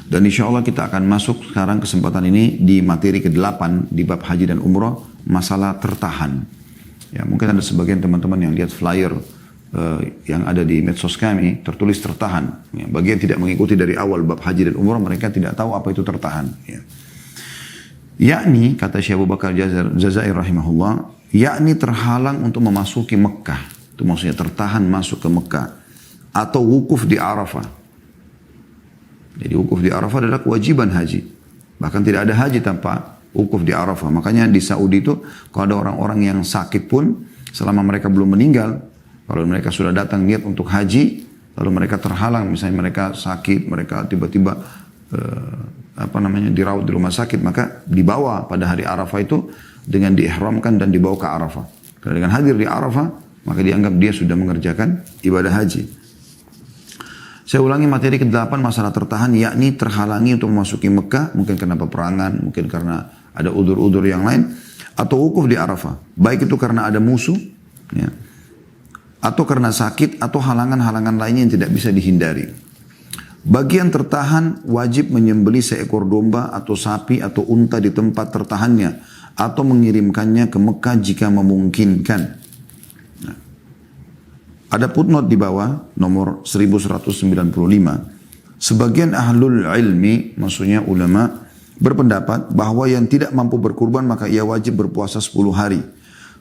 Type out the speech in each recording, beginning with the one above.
Dan insya Allah kita akan masuk sekarang kesempatan ini di materi ke-8 di bab haji dan umrah, masalah tertahan. Ya, mungkin ada sebagian teman-teman yang lihat flyer yang ada di medsos kami tertulis tertahan. Ya, bagi yang tidak mengikuti dari awal bab haji dan umrah, mereka tidak tahu apa itu tertahan. Ya. Yakni, kata Syekh Abu Bakar Jazair rahimahullah, yakni terhalang untuk memasuki Mekah. Itu maksudnya tertahan masuk ke Mekah. Atau wukuf di Arafah. Jadi wukuf di Arafah adalah kewajiban haji. Bahkan tidak ada haji tanpa wukuf di Arafah. Makanya di Saudi itu kalau ada orang-orang yang sakit pun selama mereka belum meninggal, kalau mereka sudah datang niat untuk haji, lalu mereka terhalang, misalnya mereka sakit, mereka tiba-tiba dirawat di rumah sakit, maka dibawa pada hari Arafah itu dengan diihramkan dan dibawa ke Arafah. Karena dengan hadir di Arafah, maka dianggap dia sudah mengerjakan ibadah haji. Saya ulangi materi ke-8 masalah tertahan, yakni terhalangi untuk memasuki Mekah, mungkin karena peperangan, mungkin karena ada udur-udur yang lain, atau wukuf di Arafah. Baik itu karena ada musuh, ya, atau karena sakit, atau halangan-halangan lainnya yang tidak bisa dihindari. Bagian tertahan wajib menyembelih seekor domba atau sapi atau unta di tempat tertahannya, atau mengirimkannya ke Mekah jika memungkinkan. Ada footnote di bawah, nomor 1195. Sebagian ahlul ilmi, maksudnya ulama, berpendapat bahwa yang tidak mampu berkurban maka ia wajib berpuasa 10 hari.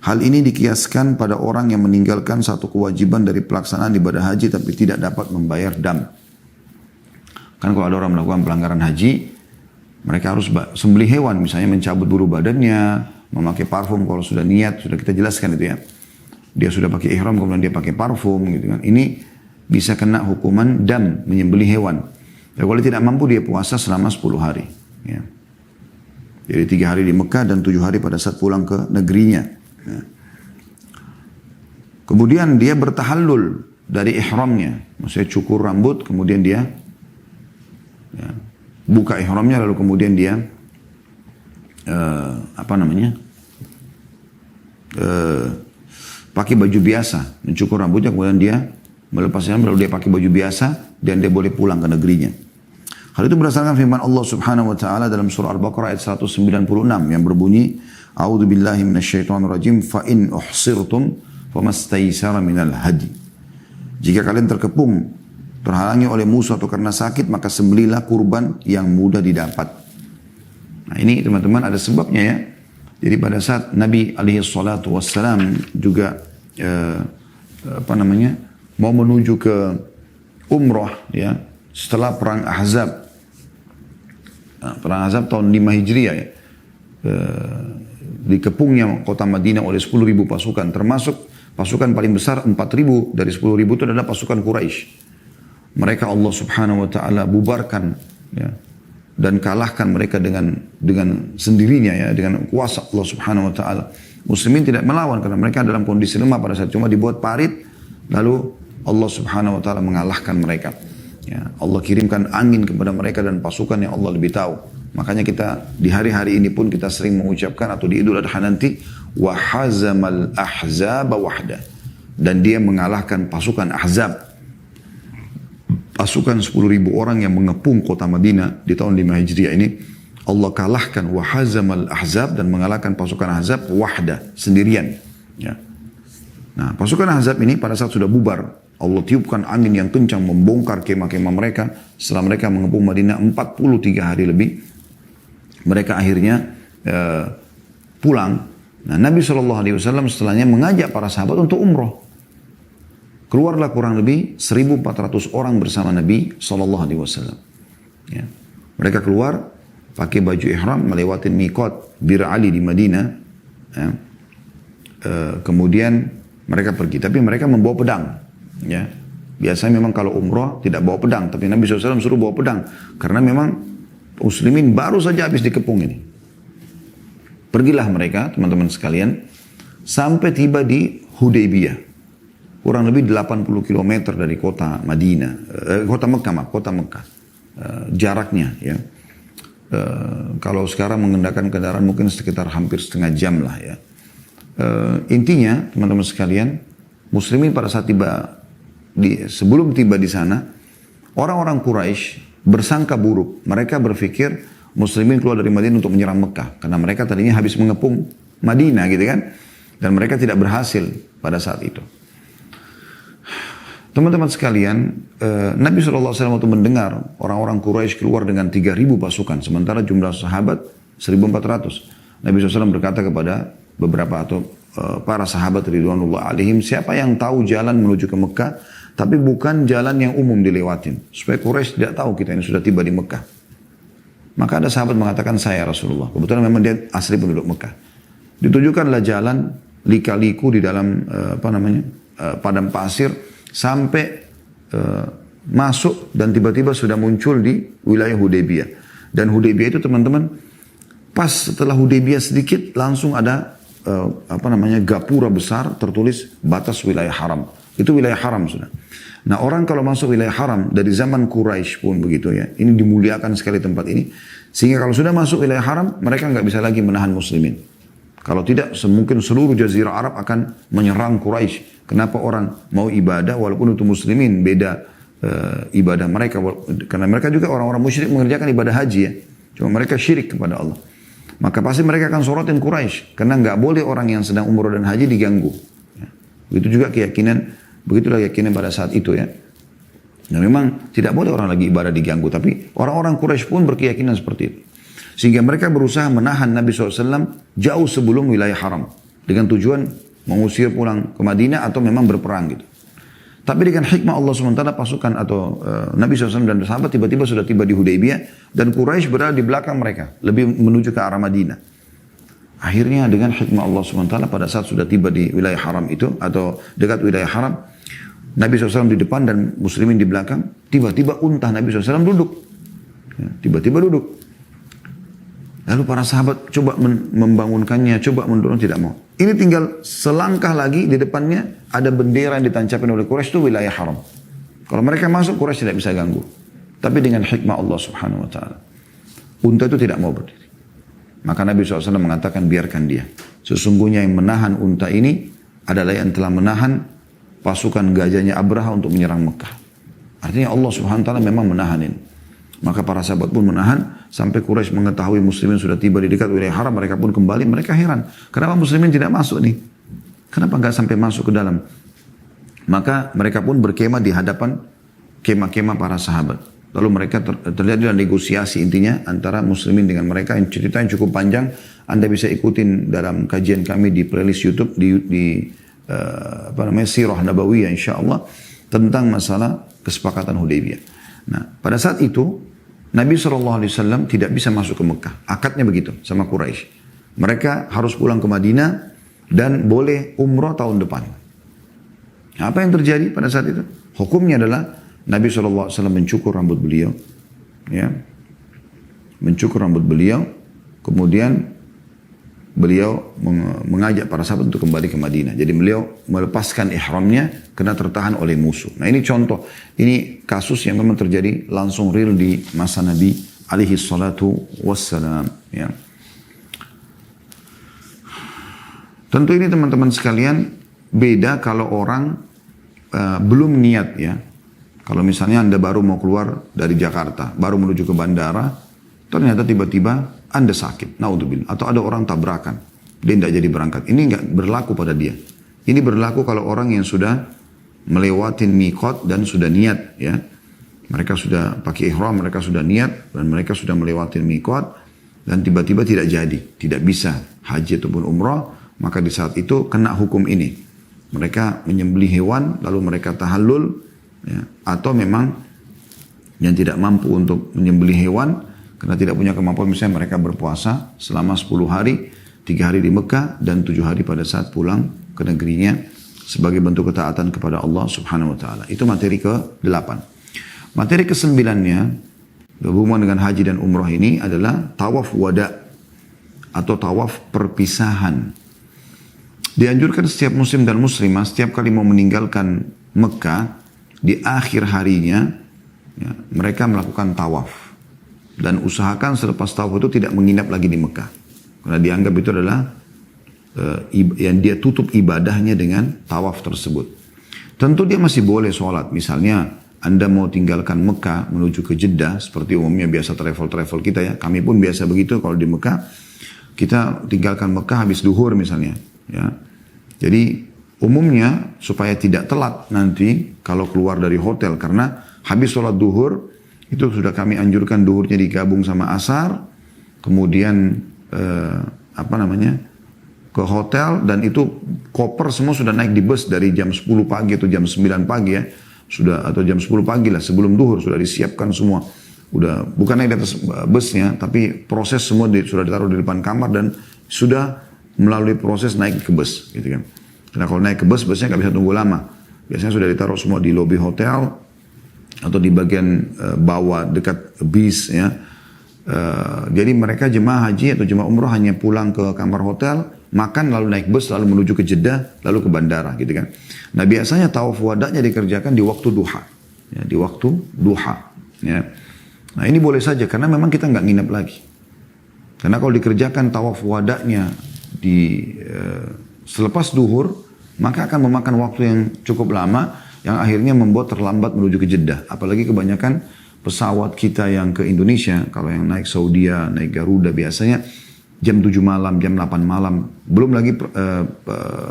Hal ini dikiaskan pada orang yang meninggalkan satu kewajiban dari pelaksanaan ibadah haji tapi tidak dapat membayar dam. Kan kalau ada orang melakukan pelanggaran haji, mereka harus sembelih hewan, misalnya mencabut bulu badannya, memakai parfum kalau sudah niat, sudah kita jelaskan itu ya. Dia sudah pakai ihram, kemudian dia pakai parfum gitu kan. Ini bisa kena hukuman dam, menyembelih hewan. Ya, kalau tidak mampu dia puasa selama 10 hari. Ya. Jadi 3 hari di Mekah dan 7 hari pada saat pulang ke negerinya. Ya. Kemudian dia bertahallul dari ihramnya. Maksudnya cukur rambut, kemudian dia buka ihramnya, lalu kemudian dia pakai baju biasa, mencukur rambutnya, kemudian dia melepas ihram, lalu dia pakai baju biasa dan dia boleh pulang ke negerinya. Hal itu berdasarkan firman Allah Subhanahu wa taala dalam surah Al-Baqarah ayat 196 yang berbunyi, A'udzu billahi minasyaitonir rajim, fa in uhsirtum famastaysara minal hadi. Jika kalian terkepung, terhalangi oleh musuh atau karena sakit, maka sembelihlah kurban yang mudah didapat. Nah, ini teman-teman ada sebabnya ya. Jadi pada saat Nabi SAW juga mau menuju ke umrah ya, setelah perang Ahzab. Perang Ahzab tahun 5 Hijriah ya. Dikepungnya kota Madinah oleh 10.000 pasukan, termasuk pasukan paling besar 4.000 dari 10.000 itu adalah pasukan Quraisy. Mereka Allah Subhanahu wa taala bubarkan ya, dan kalahkan mereka dengan sendirinya ya, dengan kuasa Allah Subhanahu wa taala. Muslimin tidak melawan karena mereka dalam kondisi lemah pada saat, cuma dibuat parit, lalu Allah Subhanahu wa taala mengalahkan mereka. Ya, Allah kirimkan angin kepada mereka dan pasukan yang Allah lebih tahu. Makanya kita di hari-hari ini pun kita sering mengucapkan, atau di Idul Adha nanti, wa hazamal ahzaba wahda, dan dia mengalahkan pasukan Ahzab. Pasukan 10.000 orang yang mengepung kota Madinah di tahun 5 Hijriah ini, Allah kalahkan wa hazamal ahzab, dan mengalahkan pasukan Ahzab wahda, sendirian. Ya. Nah, pasukan Ahzab ini pada saat sudah bubar, Allah tiupkan angin yang kencang membongkar kemah-kemah mereka. Setelah mereka mengepung Madinah 43 hari lebih, mereka akhirnya pulang. Nah, Nabi SAW setelahnya mengajak para sahabat untuk umroh. Keluarlah kurang lebih 1.400 orang bersama Nabi SAW. Ya. Mereka keluar pakai baju ihram, melewati miqat Bir Ali di Madinah. Ya. Kemudian mereka pergi, tapi mereka membawa pedang. Ya. Biasanya memang kalau umrah tidak bawa pedang, tapi Nabi SAW suruh bawa pedang. Karena memang muslimin baru saja habis dikepung ini. Pergilah mereka, teman-teman sekalian, sampai tiba di Hudaybiyah. Kurang lebih 80 km dari kota Madinah, kota Mekah, jaraknya ya. Kalau sekarang menggunakan kendaraan mungkin sekitar hampir setengah jam lah ya. Intinya teman-teman sekalian, muslimin pada saat sebelum tiba di sana, orang-orang Quraisy bersangka buruk. Mereka berpikir muslimin keluar dari Madinah untuk menyerang Mekah. Karena mereka tadinya habis mengepung Madinah gitu kan. Dan mereka tidak berhasil pada saat itu. Teman-teman sekalian, Nabi SAW waktu mendengar orang-orang Quraisy keluar dengan 3.000 pasukan. Sementara jumlah sahabat 1.400. Nabi SAW berkata kepada beberapa atau para sahabat ridwanullah alaihim, siapa yang tahu jalan menuju ke Mekah, tapi bukan jalan yang umum dilewatin. Supaya Quraisy tidak tahu kita ini sudah tiba di Mekah. Maka ada sahabat mengatakan, saya Rasulullah. Kebetulan memang dia asli penduduk Mekah. Ditunjukkanlah jalan lika-liku di dalam padang pasir sampai masuk dan tiba-tiba sudah muncul di wilayah Hudaybiyah. Dan Hudaybiyah itu teman-teman, pas setelah Hudaybiyah sedikit langsung ada gapura besar tertulis batas wilayah haram. Itu wilayah haram sudah. Nah, orang kalau masuk wilayah haram dari zaman Quraisy pun begitu ya. Ini dimuliakan sekali tempat ini. Sehingga kalau sudah masuk wilayah haram, mereka nggak bisa lagi menahan muslimin. Kalau tidak, mungkin seluruh jazirah Arab akan menyerang Quraisy. Kenapa orang mau ibadah walaupun itu muslimin, beda ibadah mereka. Karena mereka juga orang-orang musyrik mengerjakan ibadah haji ya. Cuma mereka syirik kepada Allah. Maka pasti mereka akan sorotin Quraisy. Karena nggak boleh orang yang sedang umroh dan haji diganggu. Ya. Begitu juga keyakinan, begitulah keyakinan pada saat itu ya. Nah memang tidak boleh orang lagi ibadah diganggu. Tapi orang-orang Quraisy pun berkeyakinan seperti itu. Sehingga mereka berusaha menahan Nabi SAW jauh sebelum wilayah haram. Dengan tujuan mengusir pulang ke Madinah atau memang berperang gitu. Tapi dengan hikmah Allah SWT pasukan atau Nabi SAW dan sahabat tiba-tiba sudah tiba di Hudaybiyah. Dan Quraisy berada di belakang mereka. Lebih menuju ke arah Madinah. Akhirnya dengan hikmah Allah SWT pada saat sudah tiba di wilayah haram itu. Atau dekat wilayah haram. Nabi SAW di depan dan muslimin di belakang. Tiba-tiba unta Nabi SAW duduk. Ya, tiba-tiba duduk. Lalu para sahabat coba membangunkannya, coba mendorong, tidak mau. Ini tinggal selangkah lagi di depannya ada bendera yang ditancapkan oleh Quraisy itu wilayah haram. Kalau mereka masuk, Quraisy tidak bisa ganggu. Tapi dengan hikmah Allah Subhanahu Wa Taala, unta itu tidak mau berdiri. Maka Nabi SAW mengatakan biarkan dia. Sesungguhnya yang menahan unta ini adalah yang telah menahan pasukan gajahnya Abraha untuk menyerang Mekah. Artinya Allah Subhanahu Wa Taala memang menahan ini. Maka para sahabat pun menahan sampai Quraisy mengetahui muslimin sudah tiba di dekat wilayah haram. Mereka pun kembali, mereka heran. Kenapa muslimin tidak masuk nih? Kenapa nggak sampai masuk ke dalam? Maka mereka pun berkemah di hadapan kemah-kemah para sahabat. Lalu mereka terjadi negosiasi intinya antara muslimin dengan mereka. Yang ceritanya cukup panjang. Anda bisa ikutin dalam kajian kami di playlist YouTube di Sirah Nabawiyah insyaAllah. Tentang masalah kesepakatan Hudaybiyah. Nah, pada saat itu Nabi SAW tidak bisa masuk ke Mekah. Akadnya begitu sama Quraisy. Mereka harus pulang ke Madinah dan boleh umroh tahun depan. Apa yang terjadi pada saat itu? Hukumnya adalah Nabi SAW mencukur rambut beliau. Ya. Mencukur rambut beliau. Kemudian beliau mengajak para sahabat untuk kembali ke Madinah. Jadi beliau melepaskan ihramnya karena tertahan oleh musuh. Nah ini contoh, ini kasus yang memang terjadi langsung real di masa Nabi alaihi salatu wassalam. Ya. Tentu ini teman-teman sekalian beda kalau orang belum niat ya. Kalau misalnya Anda baru mau keluar dari Jakarta, baru menuju ke bandara, ternyata tiba-tiba Anda sakit, naudzubillah, atau ada orang tabrakan, dia tidak jadi berangkat. Ini nggak berlaku pada dia. Ini berlaku kalau orang yang sudah melewatin miqat dan sudah niat, ya. Mereka sudah pakai ihram, mereka sudah niat dan mereka sudah melewatin miqat dan tiba-tiba tidak jadi, tidak bisa haji ataupun umrah, maka di saat itu kena hukum ini. Mereka menyembelih hewan, lalu mereka tahallul, ya, atau memang yang tidak mampu untuk menyembelih hewan. Karena tidak punya kemampuan, misalnya mereka berpuasa selama 10 hari, 3 hari di Mekah, dan 7 hari pada saat pulang ke negerinya sebagai bentuk ketaatan kepada Allah Subhanahu Wa Taala. Itu materi ke-8. Materi ke-9-nya, berhubungan dengan haji dan umrah ini adalah tawaf wada atau tawaf perpisahan. Dianjurkan setiap muslim dan muslimah setiap kali mau meninggalkan Mekah, di akhir harinya, ya, mereka melakukan tawaf. Dan usahakan selepas tawaf itu tidak menginap lagi di Mekah. Karena dianggap itu adalah yang dia tutup ibadahnya dengan tawaf tersebut. Tentu dia masih boleh sholat. Misalnya Anda mau tinggalkan Mekah menuju ke Jeddah, seperti umumnya biasa travel-travel kita ya, kami pun biasa begitu kalau di Mekah, kita tinggalkan Mekah habis duhur misalnya. Ya. Jadi umumnya supaya tidak telat nanti kalau keluar dari hotel, karena habis sholat duhur, itu sudah kami anjurkan duhurnya digabung sama asar, kemudian ke hotel, dan itu koper semua sudah naik di bus dari jam 10 pagi atau jam 9 pagi ya. Sudah, atau jam 10 pagi lah sebelum duhur sudah disiapkan semua. Udah bukan naik di atas busnya, tapi proses semua sudah ditaruh di depan kamar dan sudah melalui proses naik ke bus gitu kan. Karena kalau naik ke bus, busnya nggak bisa tunggu lama. Biasanya sudah ditaruh semua di lobi hotel atau di bagian bawah dekat bis ya. Jadi mereka jemaah haji atau jemaah umroh hanya pulang ke kamar hotel, makan lalu naik bus lalu menuju ke Jeddah lalu ke bandara gitu kan. Nah biasanya tawaf wada'nya dikerjakan di waktu duha, ya, di waktu duha. Ya. Nah ini boleh saja karena memang kita nggak nginep lagi. Karena kalau dikerjakan tawaf wada'nya selepas duhur, maka akan memakan waktu yang cukup lama yang akhirnya membuat terlambat menuju ke Jeddah. Apalagi kebanyakan pesawat kita yang ke Indonesia, kalau yang naik Saudia, naik Garuda biasanya jam 7 malam, jam 8 malam. Belum lagi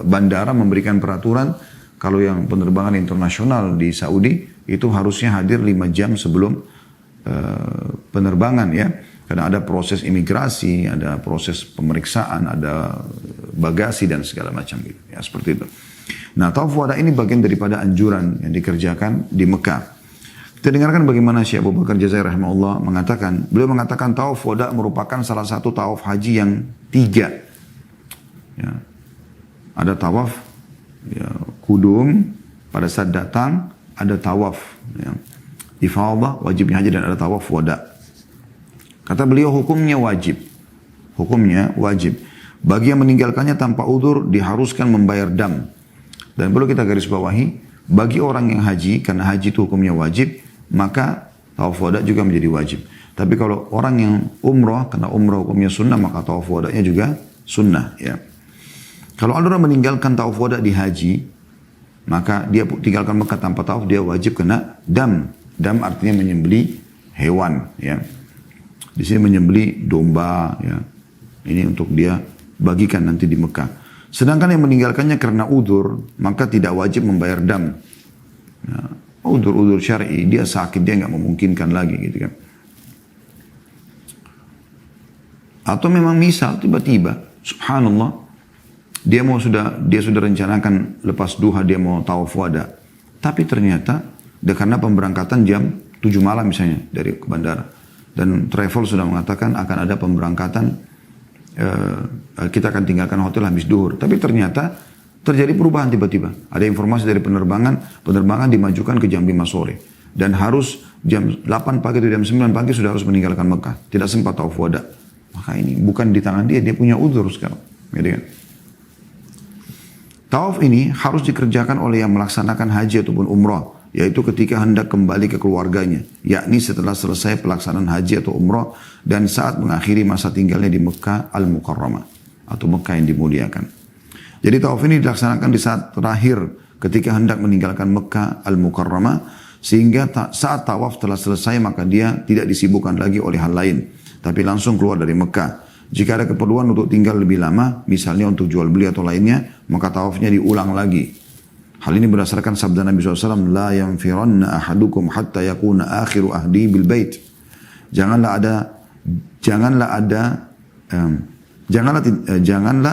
bandara memberikan peraturan kalau yang penerbangan internasional di Saudi itu harusnya hadir 5 jam sebelum penerbangan ya. Karena ada proses imigrasi, ada proses pemeriksaan, ada bagasi dan segala macam gitu. Ya seperti itu. Nah tawaf wada ini bagian daripada anjuran yang dikerjakan di Mekah. Kita dengarkan bagaimana Syekh Abu Bakar Jazair rahimahullah mengatakan, beliau mengatakan tawaf wada merupakan salah satu tawaf haji yang 3. Ya. Ada tawaf ya, kudum pada saat datang, ada tawaf ya, ifadah wajibnya haji, dan ada tawaf wada. Kata beliau hukumnya wajib. Hukumnya wajib. Bagi yang meninggalkannya tanpa udzur diharuskan membayar dam. Dan perlu kita garis bawahi, bagi orang yang haji, karena haji itu hukumnya wajib, maka tawaf wada juga menjadi wajib. Tapi kalau orang yang umrah, karena umrah hukumnya sunnah, maka tawaf wadanya juga sunnah. Ya. Kalau ada orang meninggalkan tawaf wada di haji, maka dia tinggalkan Mekah tanpa tawaf, dia wajib kena dam. Dam artinya menyembeli hewan. Ya. Di sini menyembeli domba. Ya. Ini untuk dia bagikan nanti di Mekah. Sedangkan yang meninggalkannya karena udzur, maka tidak wajib membayar dam. Ya. Udzur syar'i, dia sakit, dia nggak memungkinkan lagi gitu kan. Atau memang misal tiba-tiba, subhanallah, dia sudah rencanakan lepas duha dia mau tawaf wada, tapi ternyata karena pemberangkatan jam 7 malam misalnya dari ke bandara, dan travel sudah mengatakan akan ada pemberangkatan, kita akan tinggalkan hotel habis duhur, tapi ternyata terjadi perubahan tiba-tiba. Ada informasi dari penerbangan dimajukan ke jam 5 sore. Dan harus jam 8 pagi atau jam 9 pagi sudah harus meninggalkan Mekah. Tidak sempat tawaf wada. Maka ini bukan di tangan dia punya udzur sekarang. Gitu kan? Tawaf ini harus dikerjakan oleh yang melaksanakan haji ataupun umrah. Yaitu ketika hendak kembali ke keluarganya. Yakni setelah selesai pelaksanaan haji atau umrah. Dan saat mengakhiri masa tinggalnya di Mekah Al-Mukarramah. Atau Mekah yang dimuliakan. Jadi tawaf ini dilaksanakan di saat terakhir ketika hendak meninggalkan Mekah Al-Mukarramah, sehingga saat tawaf telah selesai maka dia tidak disibukkan lagi oleh hal lain, tapi langsung keluar dari Mekah. Jika ada keperluan untuk tinggal lebih lama, misalnya untuk jual beli atau lainnya, maka tawafnya diulang lagi. Hal ini berdasarkan sabda Nabi SAW, La yanfiranna ahadukum hatta yakuna akhiru ahdi bil bait. Janganlah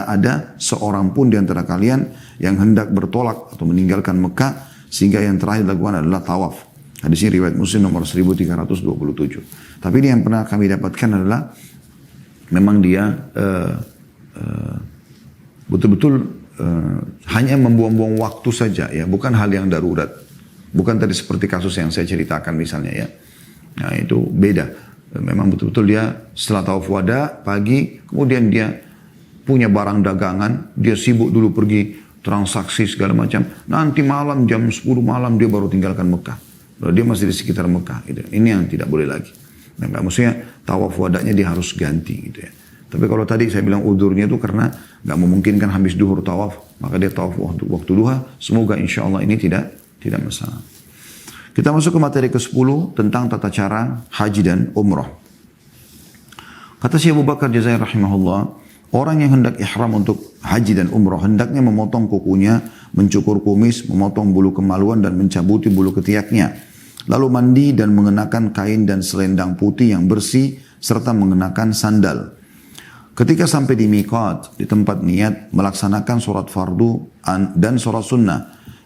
ada seorang pun di antara kalian yang hendak bertolak atau meninggalkan Mekah sehingga yang terakhir dilakukan adalah tawaf. Hadis ini riwayat Muslim nomor 1327. Tapi ini yang pernah kami dapatkan adalah memang dia betul-betul hanya membuang-buang waktu saja ya, bukan hal yang darurat. Bukan tadi seperti kasus yang saya ceritakan misalnya ya. Nah itu beda. Memang betul-betul dia setelah tawaf wada pagi, kemudian dia punya barang dagangan, dia sibuk dulu pergi transaksi segala macam. Nanti malam jam 10 malam dia baru tinggalkan Mekah. Lalu dia masih di sekitar Mekah. Gitu. Ini yang tidak boleh lagi. Nah, maksudnya tawaf wadanya dia harus ganti gitu ya. Tapi kalau tadi saya bilang udurnya itu karena nggak memungkinkan habis duhur tawaf, maka dia tawaf waktu duha. Semoga insya Allah ini tidak masalah. Kita masuk ke materi ke-10 tentang tata cara haji dan umrah. Kata Syekh Abu Bakar Jazair rahimahullah, orang yang hendak ihram untuk haji dan umrah hendaknya memotong kukunya, mencukur kumis, memotong bulu kemaluan dan mencabuti bulu ketiaknya. Lalu mandi dan mengenakan kain dan selendang putih yang bersih serta mengenakan sandal. Ketika sampai di miqat, di tempat niat, melaksanakan sholat fardu dan sholat sunnah.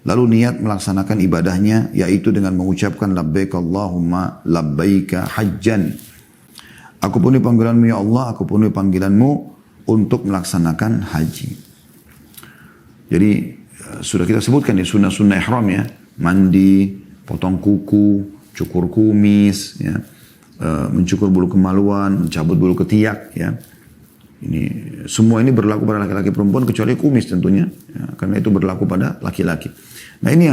Lalu niat melaksanakan ibadahnya, yaitu dengan mengucapkan labbaik Allahumma labbaika hajjan. Aku penuhi panggilanmu ya Allah, aku penuhi panggilanmu untuk melaksanakan haji. Jadi sudah kita sebutkan di sunnah-sunnah ihram ya. Mandi, potong kuku, cukur kumis, ya, mencukur bulu kemaluan, mencabut bulu ketiak ya. Ini semua ini berlaku pada laki-laki perempuan kecuali kumis tentunya, ya, karena itu berlaku pada laki-laki. Nah ini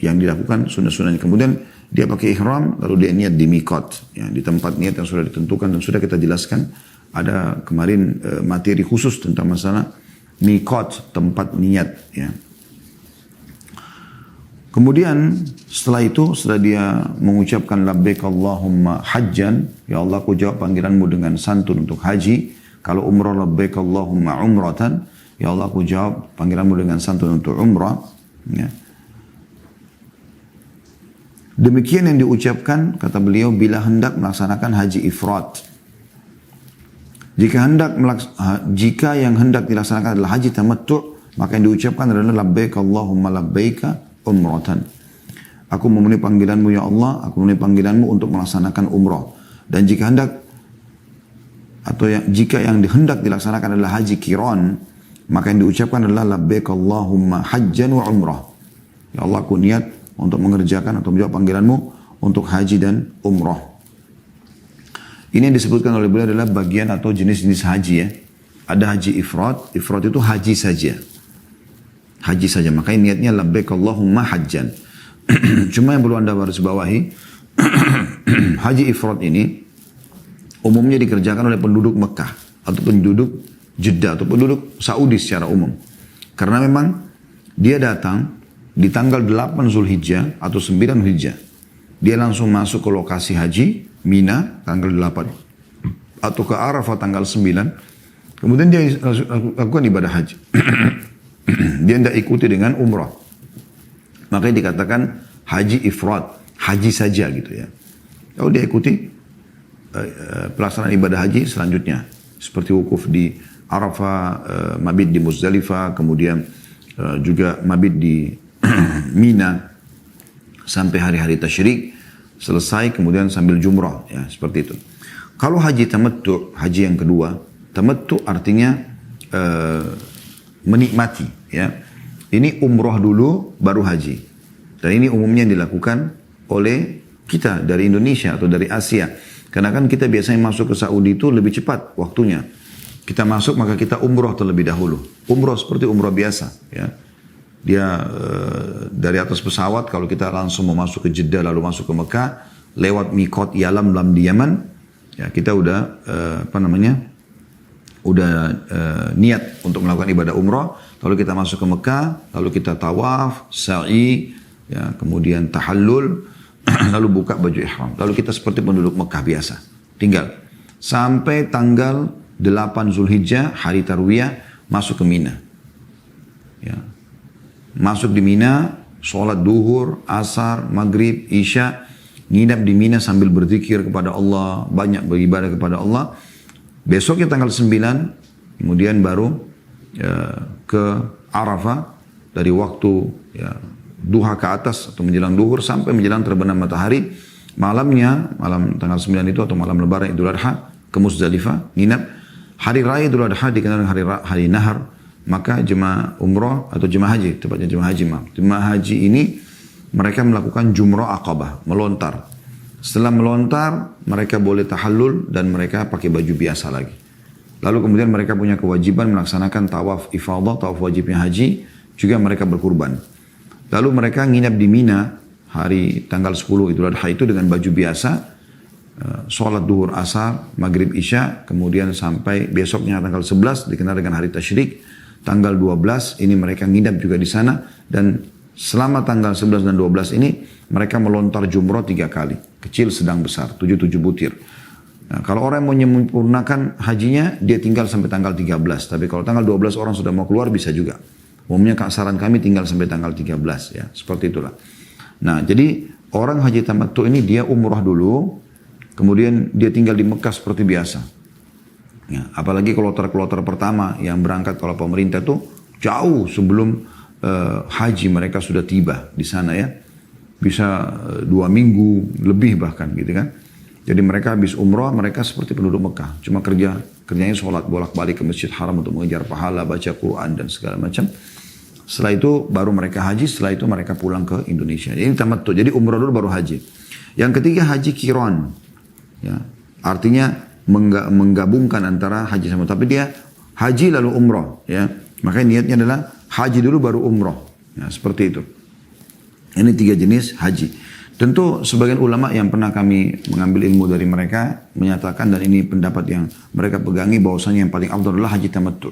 yang dilakukan sunnah-sunnahnya. Kemudian dia pakai ihram, lalu dia niat di miqat, ya, di tempat niat yang sudah ditentukan dan sudah kita jelaskan. Ada kemarin materi khusus tentang masalah miqat, tempat niat. Ya. Kemudian setelah itu, setelah dia mengucapkan labbaik Allahumma hajjan, ya Allah aku jawab panggilanmu dengan santun untuk haji. Kalau umrah labbaik Allahumma umratan, ya Allah aku jawab panggilanmu dengan santun untuk umrah. Ya. Demikian yang diucapkan, kata beliau, bila hendak melaksanakan haji ifrat. Jika yang hendak dilaksanakan adalah haji tamattu', maka yang diucapkan adalah labbaik Allahumma labbaika umratan. Aku memenuhi panggilanmu ya Allah, aku memenuhi panggilanmu untuk melaksanakan umrah. Dan jika yang dihendak dilaksanakan adalah haji qiran, maka yang diucapkan adalah labbaik Allahumma hajjan wa umrah. Ya Allah aku niat untuk mengerjakan atau menjawab panggilanmu untuk haji dan umrah. Ini yang disebutkan oleh beliau adalah bagian atau jenis-jenis haji ya. Ada haji ifrat itu haji saja. Haji saja, makanya niatnya labbaik Allahumma hajjan. Cuma yang perlu anda harus bawahi, haji ifrat ini umumnya dikerjakan oleh penduduk Mekah atau penduduk Jeddah atau penduduk Saudi secara umum. Karena memang dia datang di tanggal 8 Zulhijjah atau 9 Zulhijjah. Dia langsung masuk ke lokasi haji, Mina tanggal 8 atau ke Arafah tanggal 9. Kemudian dia lakukan ibadah haji. Dia tidak ikuti dengan umrah. Makanya dikatakan haji ifrat, haji saja gitu ya. Lalu dia ikuti pelaksanaan ibadah haji selanjutnya. Seperti wukuf di Arafah, mabit di Muzdalifah, kemudian juga mabit di Mina sampai hari-hari tasyrik selesai, kemudian sambil jumrah ya, seperti itu. Kalau haji tamattu, haji yang kedua, tamattu artinya menikmati ya. Ini umrah dulu baru haji. Dan ini umumnya dilakukan oleh kita dari Indonesia atau dari Asia. Karena kan kita biasanya masuk ke Saudi itu lebih cepat waktunya. Kita masuk maka kita umrah terlebih dahulu. Umrah seperti umrah biasa ya. Dia dari atas pesawat, kalau kita langsung mau masuk ke Jeddah lalu masuk ke Mekah lewat Miqat Yalam di Yaman, ya kita udah niat untuk melakukan ibadah umrah. Lalu kita masuk ke Mekah, lalu kita tawaf, sa'i, ya, kemudian tahallul, lalu buka baju ihram. Lalu kita seperti penduduk Mekah biasa. Tinggal sampai tanggal 8 Zulhijjah, hari Tarwiyah, masuk ke Mina. Ya. Masuk di Mina, sholat duhur, asar, maghrib, isya, nginap di Mina sambil berzikir kepada Allah, banyak beribadah kepada Allah. Besoknya tanggal 9, kemudian baru ke Arafah dari waktu ya, duha ke atas atau menjelang duhur sampai menjelang terbenam matahari. Malam tanggal 9 itu atau malam lebaran Idul Adha ke Muzdalifah, nginap. Hari raya Idul Adha dikenal dengan hari nahar. Maka jemaah umrah atau jemaah haji, tepatnya jemaah haji ini mereka melakukan jumrah aqabah, melontar. Setelah melontar, mereka boleh tahallul dan mereka pakai baju biasa lagi. Lalu kemudian mereka punya kewajiban melaksanakan tawaf ifadah, tawaf wajibnya haji, juga mereka berkurban. Lalu mereka nginap di Mina hari tanggal 10 Idul Adha itu dengan baju biasa, sholat duhur asar, maghrib isya, kemudian sampai besoknya tanggal 11 dikenal dengan hari tasyrik. Tanggal 12 ini mereka nginap juga di sana dan Selama tanggal 11 dan 12 ini mereka melontar jumroh 3 kali. Kecil, sedang, besar. 7 butir. Nah, kalau orang yang mau menyempurnakan hajinya, dia tinggal sampai tanggal 13. Tapi kalau tanggal 12 orang sudah mau keluar, bisa juga. Umumnya saran kami tinggal sampai tanggal 13. Ya, seperti itulah. Nah, jadi orang haji tamattu ini dia umrah dulu, kemudian dia tinggal di Mekah seperti biasa. Ya, apalagi kloter-kloter pertama yang berangkat kalau pemerintah itu jauh sebelum haji mereka sudah tiba di sana ya. Bisa 2 minggu lebih bahkan gitu kan. Jadi mereka habis umrah, mereka seperti penduduk Mekah. Cuma kerjanya sholat bolak-balik ke Masjid Haram untuk mengejar pahala, baca Quran dan segala macam. Setelah itu baru mereka haji, setelah itu mereka pulang ke Indonesia. Ini tamattu. Jadi umrah dulu baru haji. Yang ketiga haji qiran. Ya, artinya menggabungkan antara haji sama, tapi dia haji lalu umrah ya. Makanya niatnya adalah haji dulu baru umrah. Ya, seperti itu. Ini 3 jenis haji. Tentu sebagian ulama yang pernah kami mengambil ilmu dari mereka menyatakan, dan ini pendapat yang mereka pegangi, bahwasanya yang paling afdal adalah haji tamattu.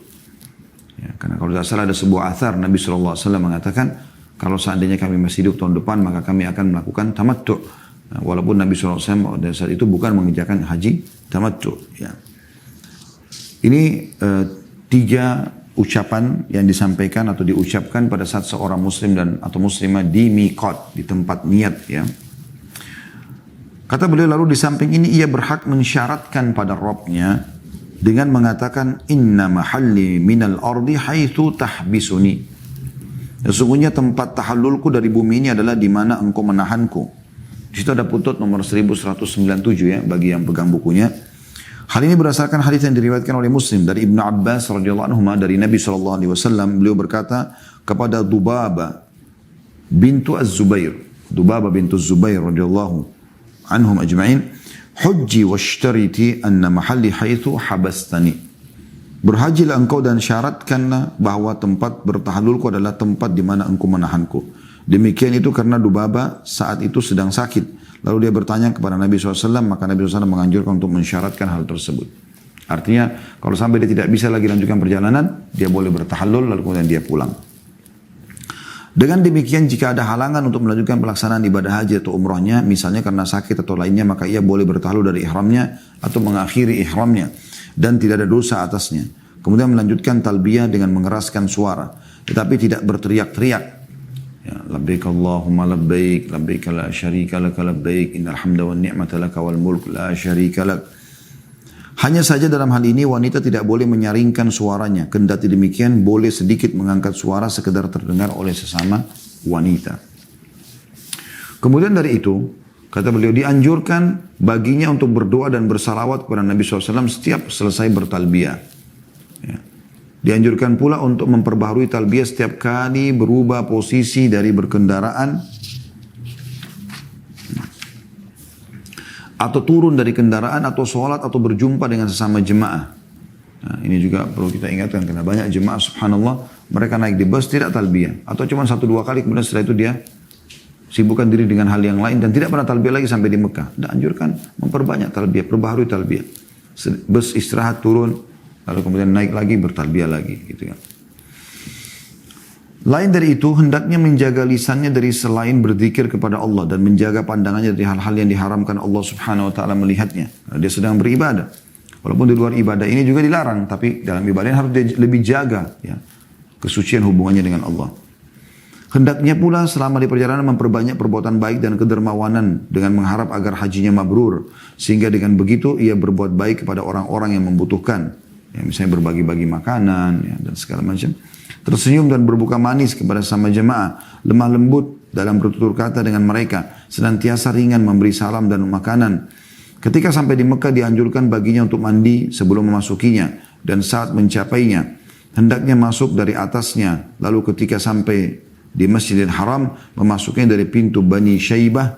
Ya, karena kalau tidak salah ada sebuah athar Nabi SAW mengatakan, kalau seandainya kami masih hidup tahun depan maka kami akan melakukan tamattu. Nah, walaupun Nabi SAW pada saat itu bukan mengerjakan haji tamattu. Ya. Ini 3 ucapan yang disampaikan atau diucapkan pada saat seorang muslim dan atau muslimah di miqat, di tempat niat ya. Kata beliau, lalu di samping ini ia berhak mensyaratkan pada Rabbnya dengan mengatakan, inna mahalli minal ardi haitsu tahbisuni. Sesungguhnya tempat tahallulku dari bumi ini adalah di mana engkau menahanku. Di situ ada putut nomor 1197 ya bagi yang pegang bukunya. Hal ini berdasarkan hadis yang diriwayatkan oleh Muslim dari Ibnu Abbas radhiyallahu anhu dari Nabi SAW. Beliau berkata kepada Dubaba bintu Az-Zubair, Dubaba bintu Az-Zubair radhiyallahu anhum ajma'in, hujji washtariti anna mahalli haitsu habastani. Berhajilah engkau dan syaratkanlah bahwa tempat bertahallulku adalah tempat di mana engkau menahanku. Demikian itu karena Dubaba saat itu sedang sakit. Lalu dia bertanya kepada Nabi SAW, maka Nabi SAW menganjurkan untuk mensyaratkan hal tersebut. Artinya, kalau sampai dia tidak bisa lagi lanjutkan perjalanan, dia boleh bertahallul, lalu kemudian dia pulang. Dengan demikian, jika ada halangan untuk melanjutkan pelaksanaan ibadah haji atau umrahnya, misalnya karena sakit atau lainnya, maka ia boleh bertahallul dari ihramnya atau mengakhiri ihramnya, dan tidak ada dosa atasnya. Kemudian melanjutkan talbiyah dengan mengeraskan suara, tetapi tidak berteriak-teriak. Ya, labbaik Allahumma labbaik, labbaik la syarika laka labbaik, innal hamda wan ni'mata laka wal mulk la syarika lak. Hanya saja dalam hal ini wanita tidak boleh menyaringkan suaranya, kendati demikian boleh sedikit mengangkat suara sekedar terdengar oleh sesama wanita. Kemudian dari itu, kata beliau, dianjurkan baginya untuk berdoa dan bersalawat kepada Nabi SAW setiap selesai bertalbiyah. Ya. Dianjurkan pula untuk memperbaharui talbiyah setiap kali berubah posisi dari berkendaraan atau turun dari kendaraan atau sholat atau berjumpa dengan sesama jemaah. Nah, ini juga perlu kita ingatkan karena banyak jemaah subhanallah mereka naik di bus tidak talbiyah atau cuma 1-2 kali kemudian setelah itu dia sibukkan diri dengan hal yang lain dan tidak pernah talbiyah lagi sampai di Mekah. Dianjurkan memperbanyak talbiyah, perbaharui talbiyah. Bus istirahat turun lalu kemudian naik lagi bertalbiyah lagi gitu kan. Lain dari itu, hendaknya menjaga lisannya dari selain berzikir kepada Allah dan menjaga pandangannya dari hal-hal yang diharamkan Allah Subhanahu wa taala melihatnya. Dia sedang beribadah. Walaupun di luar ibadah ini juga dilarang, tapi dalam ibadah ini harus dia lebih jaga ya, kesucian hubungannya dengan Allah. Hendaknya pula selama di perjalanan memperbanyak perbuatan baik dan kedermawanan dengan mengharap agar hajinya mabrur, sehingga dengan begitu ia berbuat baik kepada orang-orang yang membutuhkan. Ya, misalnya berbagi-bagi makanan ya, dan segala macam. Tersenyum dan berbuka manis kepada sama jemaah, lemah lembut dalam bertutur kata dengan mereka, senantiasa ringan memberi salam dan makanan. Ketika sampai di Mekah dianjurkan baginya untuk mandi sebelum memasukinya dan saat mencapainya. Hendaknya masuk dari atasnya, lalu ketika sampai di Masjidil Haram memasukinya dari pintu Bani Syaibah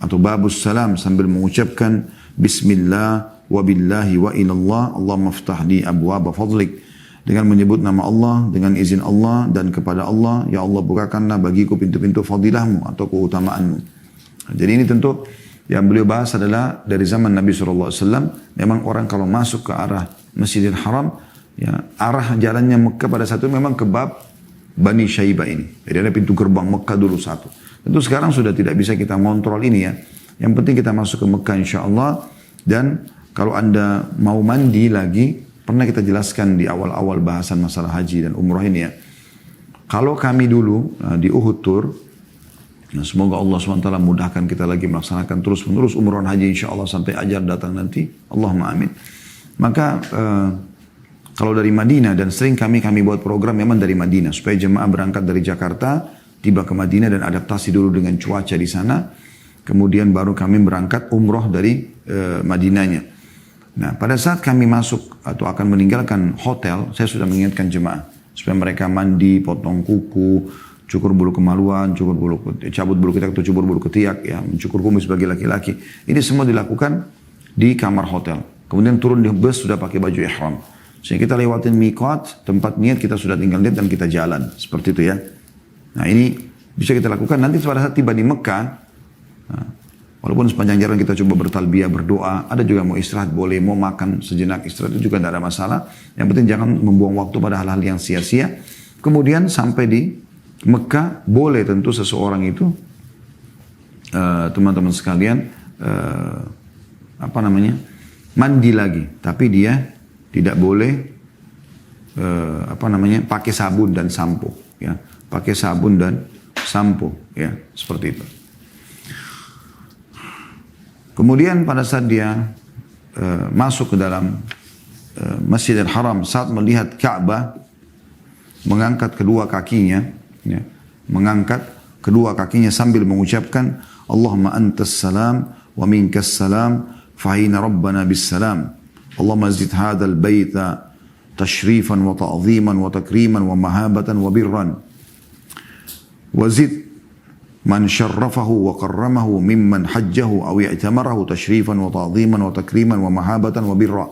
atau Babus Salam sambil mengucapkan Bismillah wa billahi wa ilallah Allahumma ftah li abwaaba fadlik, dengan menyebut nama Allah, dengan izin Allah dan kepada Allah, ya Allah bukakanlah bagiku pintu-pintu fadilahmu atau keutamaanmu. Jadi ini tentu yang beliau bahas adalah dari zaman Nabi SAW. Memang orang kalau masuk ke arah Masjidil Haram, ya, arah jalannya Mekah pada satu memang ke bab Bani Syaibah ini. Jadi ada pintu gerbang Mekah dulu satu. Tentu sekarang sudah tidak bisa kita ngontrol ini ya. Yang penting kita masuk ke Mekah insya Allah. Dan kalau Anda mau mandi lagi, pernah kita jelaskan di awal-awal bahasan masalah haji dan umrah ini ya. Kalau kami dulu di Uhud Tour, semoga Allah SWT mudahkan kita lagi melaksanakan terus-menerus umrah dan haji insya Allah sampai ajal datang nanti. Allahumma amin. Maka kalau dari Madinah, dan sering kami buat program memang dari Madinah, supaya jemaah berangkat dari Jakarta, tiba ke Madinah dan adaptasi dulu dengan cuaca di sana. Kemudian baru kami berangkat umroh dari Madinahnya. Nah, pada saat kami masuk atau akan meninggalkan hotel, saya sudah mengingatkan jemaah supaya mereka mandi, potong kuku, cukur bulu kemaluan, cabut bulu ketiak atau cukur bulu ketiak, ya, mencukur kumis bagi laki-laki. Ini semua dilakukan di kamar hotel. Kemudian turun di bus sudah pakai baju ihram. Sehingga kita lewatin miqat, tempat niat kita sudah tinggal lihat dan kita jalan. Seperti itu ya. Nah ini bisa kita lakukan nanti pada saat tiba di Mekah. Nah, walaupun sepanjang jalan kita coba bertalbiyah, berdoa. Ada juga mau istirahat boleh, mau makan sejenak istirahat itu juga tidak ada masalah. Yang penting jangan membuang waktu pada hal-hal yang sia-sia. Kemudian sampai di Mekah boleh tentu seseorang itu teman-teman sekalian mandi lagi, tapi dia tidak boleh pakai sabun dan sampo, ya, pakai sabun dan sampo, ya, seperti itu. Kemudian pada saat dia masuk ke dalam Masjidil Haram, saat melihat Ka'bah, mengangkat kedua kakinya, ya, mengangkat kedua kakinya sambil mengucapkan Allahumma antas salam wa minkas salam fahina rabbana bis salam. Allahumma zid hadzal baita tashrifan wa ta'ziman wa takriman wa mahabatan wa birran. Wa zid man syarrafahu wa karramahu mimman hajjahu aw i'tamarahu tashrifan wa ta'ziman wa takriman wa mahabatan wa birra.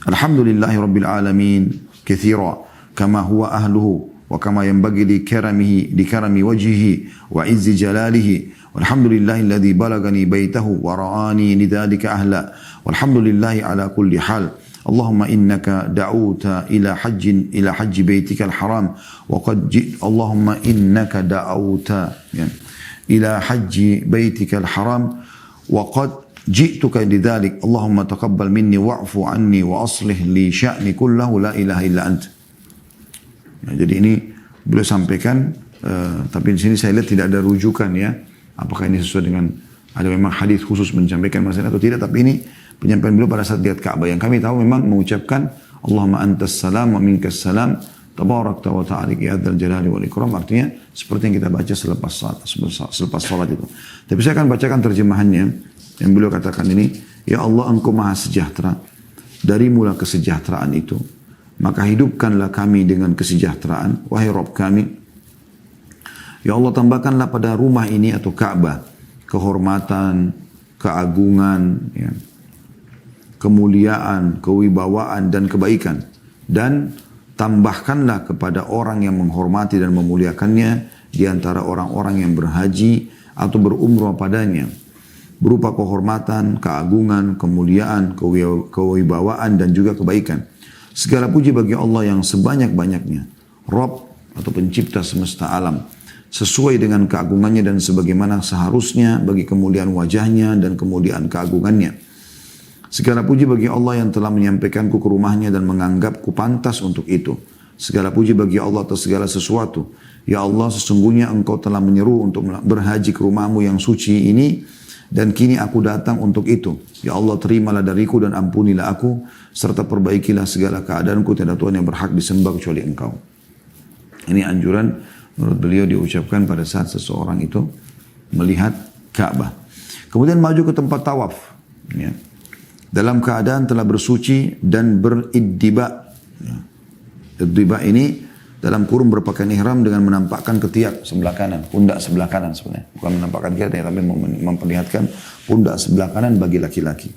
Alhamdulillahi rabbil alamin katsira kama huwa ahluhu wa kama yanbaghi li karami wajhihi wa izzi jalalihi. Walhamdulillahi alladhi balagani baitahu wa ra'ani lidhalika ahla. Walhamdulillahi ala kulli hal. Allahumma innaka da'uta ila hajji baitikal haram wa qad Allahumma innaka da'uta ila hajji baitikal haram wa qad ji'tuka lidhalik. Allahumma taqabbal minni wa'fu anni wa aslih li sya'ni kullahu la ilaha illa ant. Ya, jadi ini beliau sampaikan, tapi di sini saya lihat tidak ada rujukan ya. Apakah ini sesuai dengan ada memang hadis khusus menyampaikan masalah atau tidak? Tapi ini penyampaian beliau pada saat lihat Ka'bah. Yang kami tahu memang mengucapkan Allahumma antas salam wa minkas salam tabarakta wa ta'ala ya dzal jalali wal ikram. Artinya seperti yang kita baca selepas salat itu. Tapi saya akan bacakan terjemahannya yang beliau katakan ini. Ya Allah, Engkau maha sejahtera dari mula kesejahteraan itu. Maka hidupkanlah kami dengan kesejahteraan. Wahai Rabb kami, ya Allah, tambahkanlah pada rumah ini atau Ka'bah kehormatan, keagungan, ya, kemuliaan, kewibawaan dan kebaikan. Dan tambahkanlah kepada orang yang menghormati dan memuliakannya di antara orang-orang yang berhaji atau berumrah padanya. Berupa kehormatan, keagungan, kemuliaan, kewibawaan dan juga kebaikan. Segala puji bagi Allah yang sebanyak-banyaknya, Rabb atau pencipta semesta alam, sesuai dengan keagungannya dan sebagaimana seharusnya bagi kemuliaan wajahnya dan kemuliaan keagungannya. Segala puji bagi Allah yang telah menyampaikanku ke rumahnya dan menganggapku pantas untuk itu. Segala puji bagi Allah atas segala sesuatu. Ya Allah, sesungguhnya Engkau telah menyeru untuk berhaji ke rumahmu yang suci ini, dan kini aku datang untuk itu. Ya Allah, terimalah dariku dan ampunilah aku, serta perbaikilah segala keadaanku. Tiada Tuhan yang berhak disembah kecuali Engkau. Ini anjuran menurut beliau diucapkan pada saat seseorang itu melihat Ka'bah. Kemudian maju ke tempat tawaf, ya, dalam keadaan telah bersuci dan beriddiba. Ya. Iddiba ini dalam kurung berpakaian ihram dengan menampakkan ketiak sebelah kanan, pundak sebelah kanan sebenarnya. Bukan menampakkan ketiak, tapi memperlihatkan pundak sebelah kanan bagi laki-laki.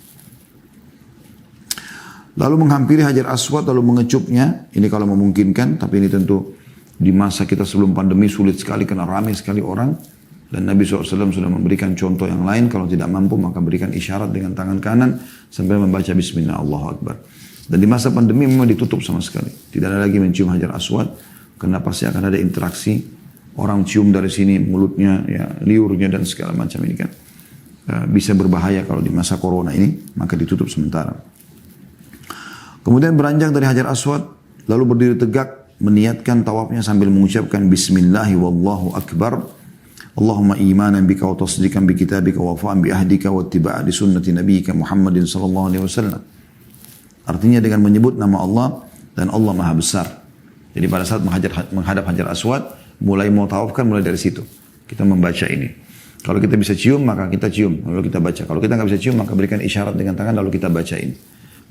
Lalu menghampiri Hajar Aswad lalu mengecupnya. Ini kalau memungkinkan, tapi ini tentu di masa kita sebelum pandemi sulit sekali karena ramai sekali orang. Dan Nabi SAW sudah memberikan contoh yang lain. Kalau tidak mampu maka berikan isyarat dengan tangan kanan sambil membaca Bismillah, Allahu Akbar. Dan di masa pandemi memang ditutup sama sekali. Tidak ada lagi mencium Hajar Aswad. karena pasti akan ada interaksi, orang cium dari sini mulutnya, ya, liurnya dan segala macam ini kan bisa berbahaya kalau di masa corona ini, maka ditutup sementara. Kemudian beranjak dari Hajar Aswad, lalu berdiri tegak, meniatkan tawafnya sambil mengucapkan Bismillahi wallahu akbar. Allahumma imanan bika wa tasdiqan bi kitabika wa wafa'an bi ahdika wa ittiba'an di sunnati nabiyika Muhammadin sallallahu alaihi wasallam. Artinya dengan menyebut nama Allah dan Allah Maha Besar. Jadi pada saat menghadap Hajar Aswad, mulai mau tawaf kan mulai dari situ. Kita membaca ini. Kalau kita bisa cium, maka kita cium, lalu kita baca. Kalau kita nggak bisa cium, maka berikan isyarat dengan tangan, lalu kita bacain.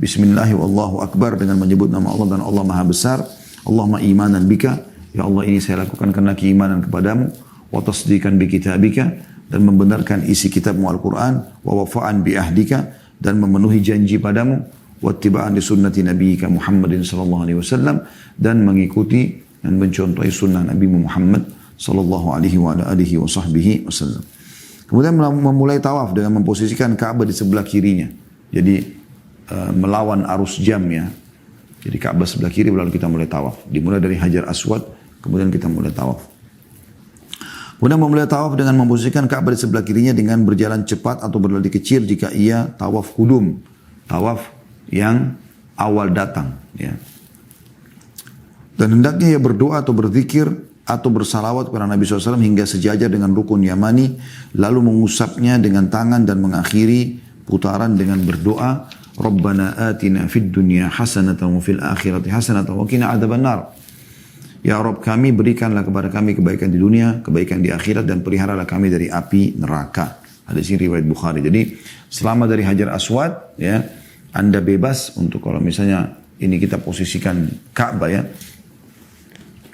Bismillahi wallahu akbar, dengan menyebut nama Allah dan Allah Maha Besar. Allahumma imanan bika, ya Allah ini saya lakukan karena keimanan kepadamu. Wa tasdiqan bi kitabika, dan membenarkan isi kitabmu Al-Quran. Wa wafa'an bi ahdika, dan memenuhi janji padamu. Wa ittiba'an di sunnati nabiyika Muhammadin sallallahu alaihi wasallam, dan mengikuti dan mencontohi sunnah Nabi Muhammad sallallahu alaihi wa alihi wa sahbihi wasallam. Kemudian memulai tawaf dengan memposisikan Ka'bah di sebelah kirinya. Jadi melawan arus jam ya. Jadi Ka'bah sebelah kiri, lalu kita mulai tawaf. Dimulai dari Hajar Aswad, kemudian kita mulai tawaf. Kemudian memulai tawaf dengan memposisikan Ka'bah di sebelah kirinya dengan berjalan cepat atau berlari kecil jika ia tawaf kudum. Tawaf yang awal datang. Ya. Dan hendaknya ia berdoa atau berzikir atau bersalawat kepada Nabi SAW hingga sejajar dengan rukun Yamani, lalu mengusapnya dengan tangan dan mengakhiri putaran dengan berdoa, Rabbana atina fid dunya hasanatan wa fil akhirati hasanatan wa qina adzabannar. Ya Rabb kami, berikanlah kepada kami kebaikan di dunia, kebaikan di akhirat, dan peliharalah kami dari api neraka. Hadis ini riwayat Bukhari. Jadi selama dari Hajar Aswad, ya, Anda bebas untuk kalau misalnya ini kita posisikan Ka'bah ya.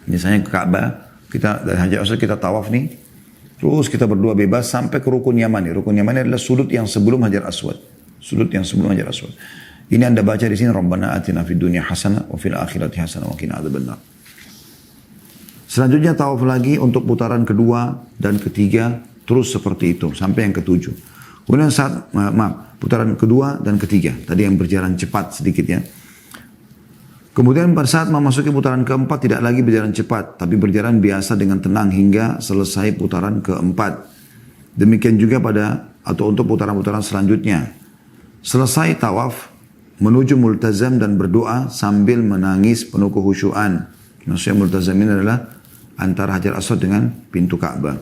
Misalnya ke Ka'bah, kita dari Hajar Aswad kita tawaf nih, terus kita berdoa bebas sampai ke Rukun Yamani. Rukun Yamani adalah sudut yang sebelum Hajar Aswad. Sudut yang sebelum Hajar Aswad. Ini Anda baca di sini, Rabbana atina fid dunya hasanah wa fil akhirati hasanah wa qina adzabannar. Selanjutnya tawaf lagi untuk putaran kedua dan ketiga, terus seperti itu sampai yang ketujuh. Kemudian putaran kedua dan ketiga, tadi yang berjalan cepat sedikit ya. Kemudian pada saat memasuki putaran keempat tidak lagi berjalan cepat, tapi berjalan biasa dengan tenang hingga selesai putaran keempat. Demikian juga atau untuk putaran-putaran selanjutnya. Selesai tawaf, menuju multazam dan berdoa sambil menangis penuh kekhusyuan. Maksudnya multazam ini adalah antara Hajar Aswad dengan pintu Ka'bah.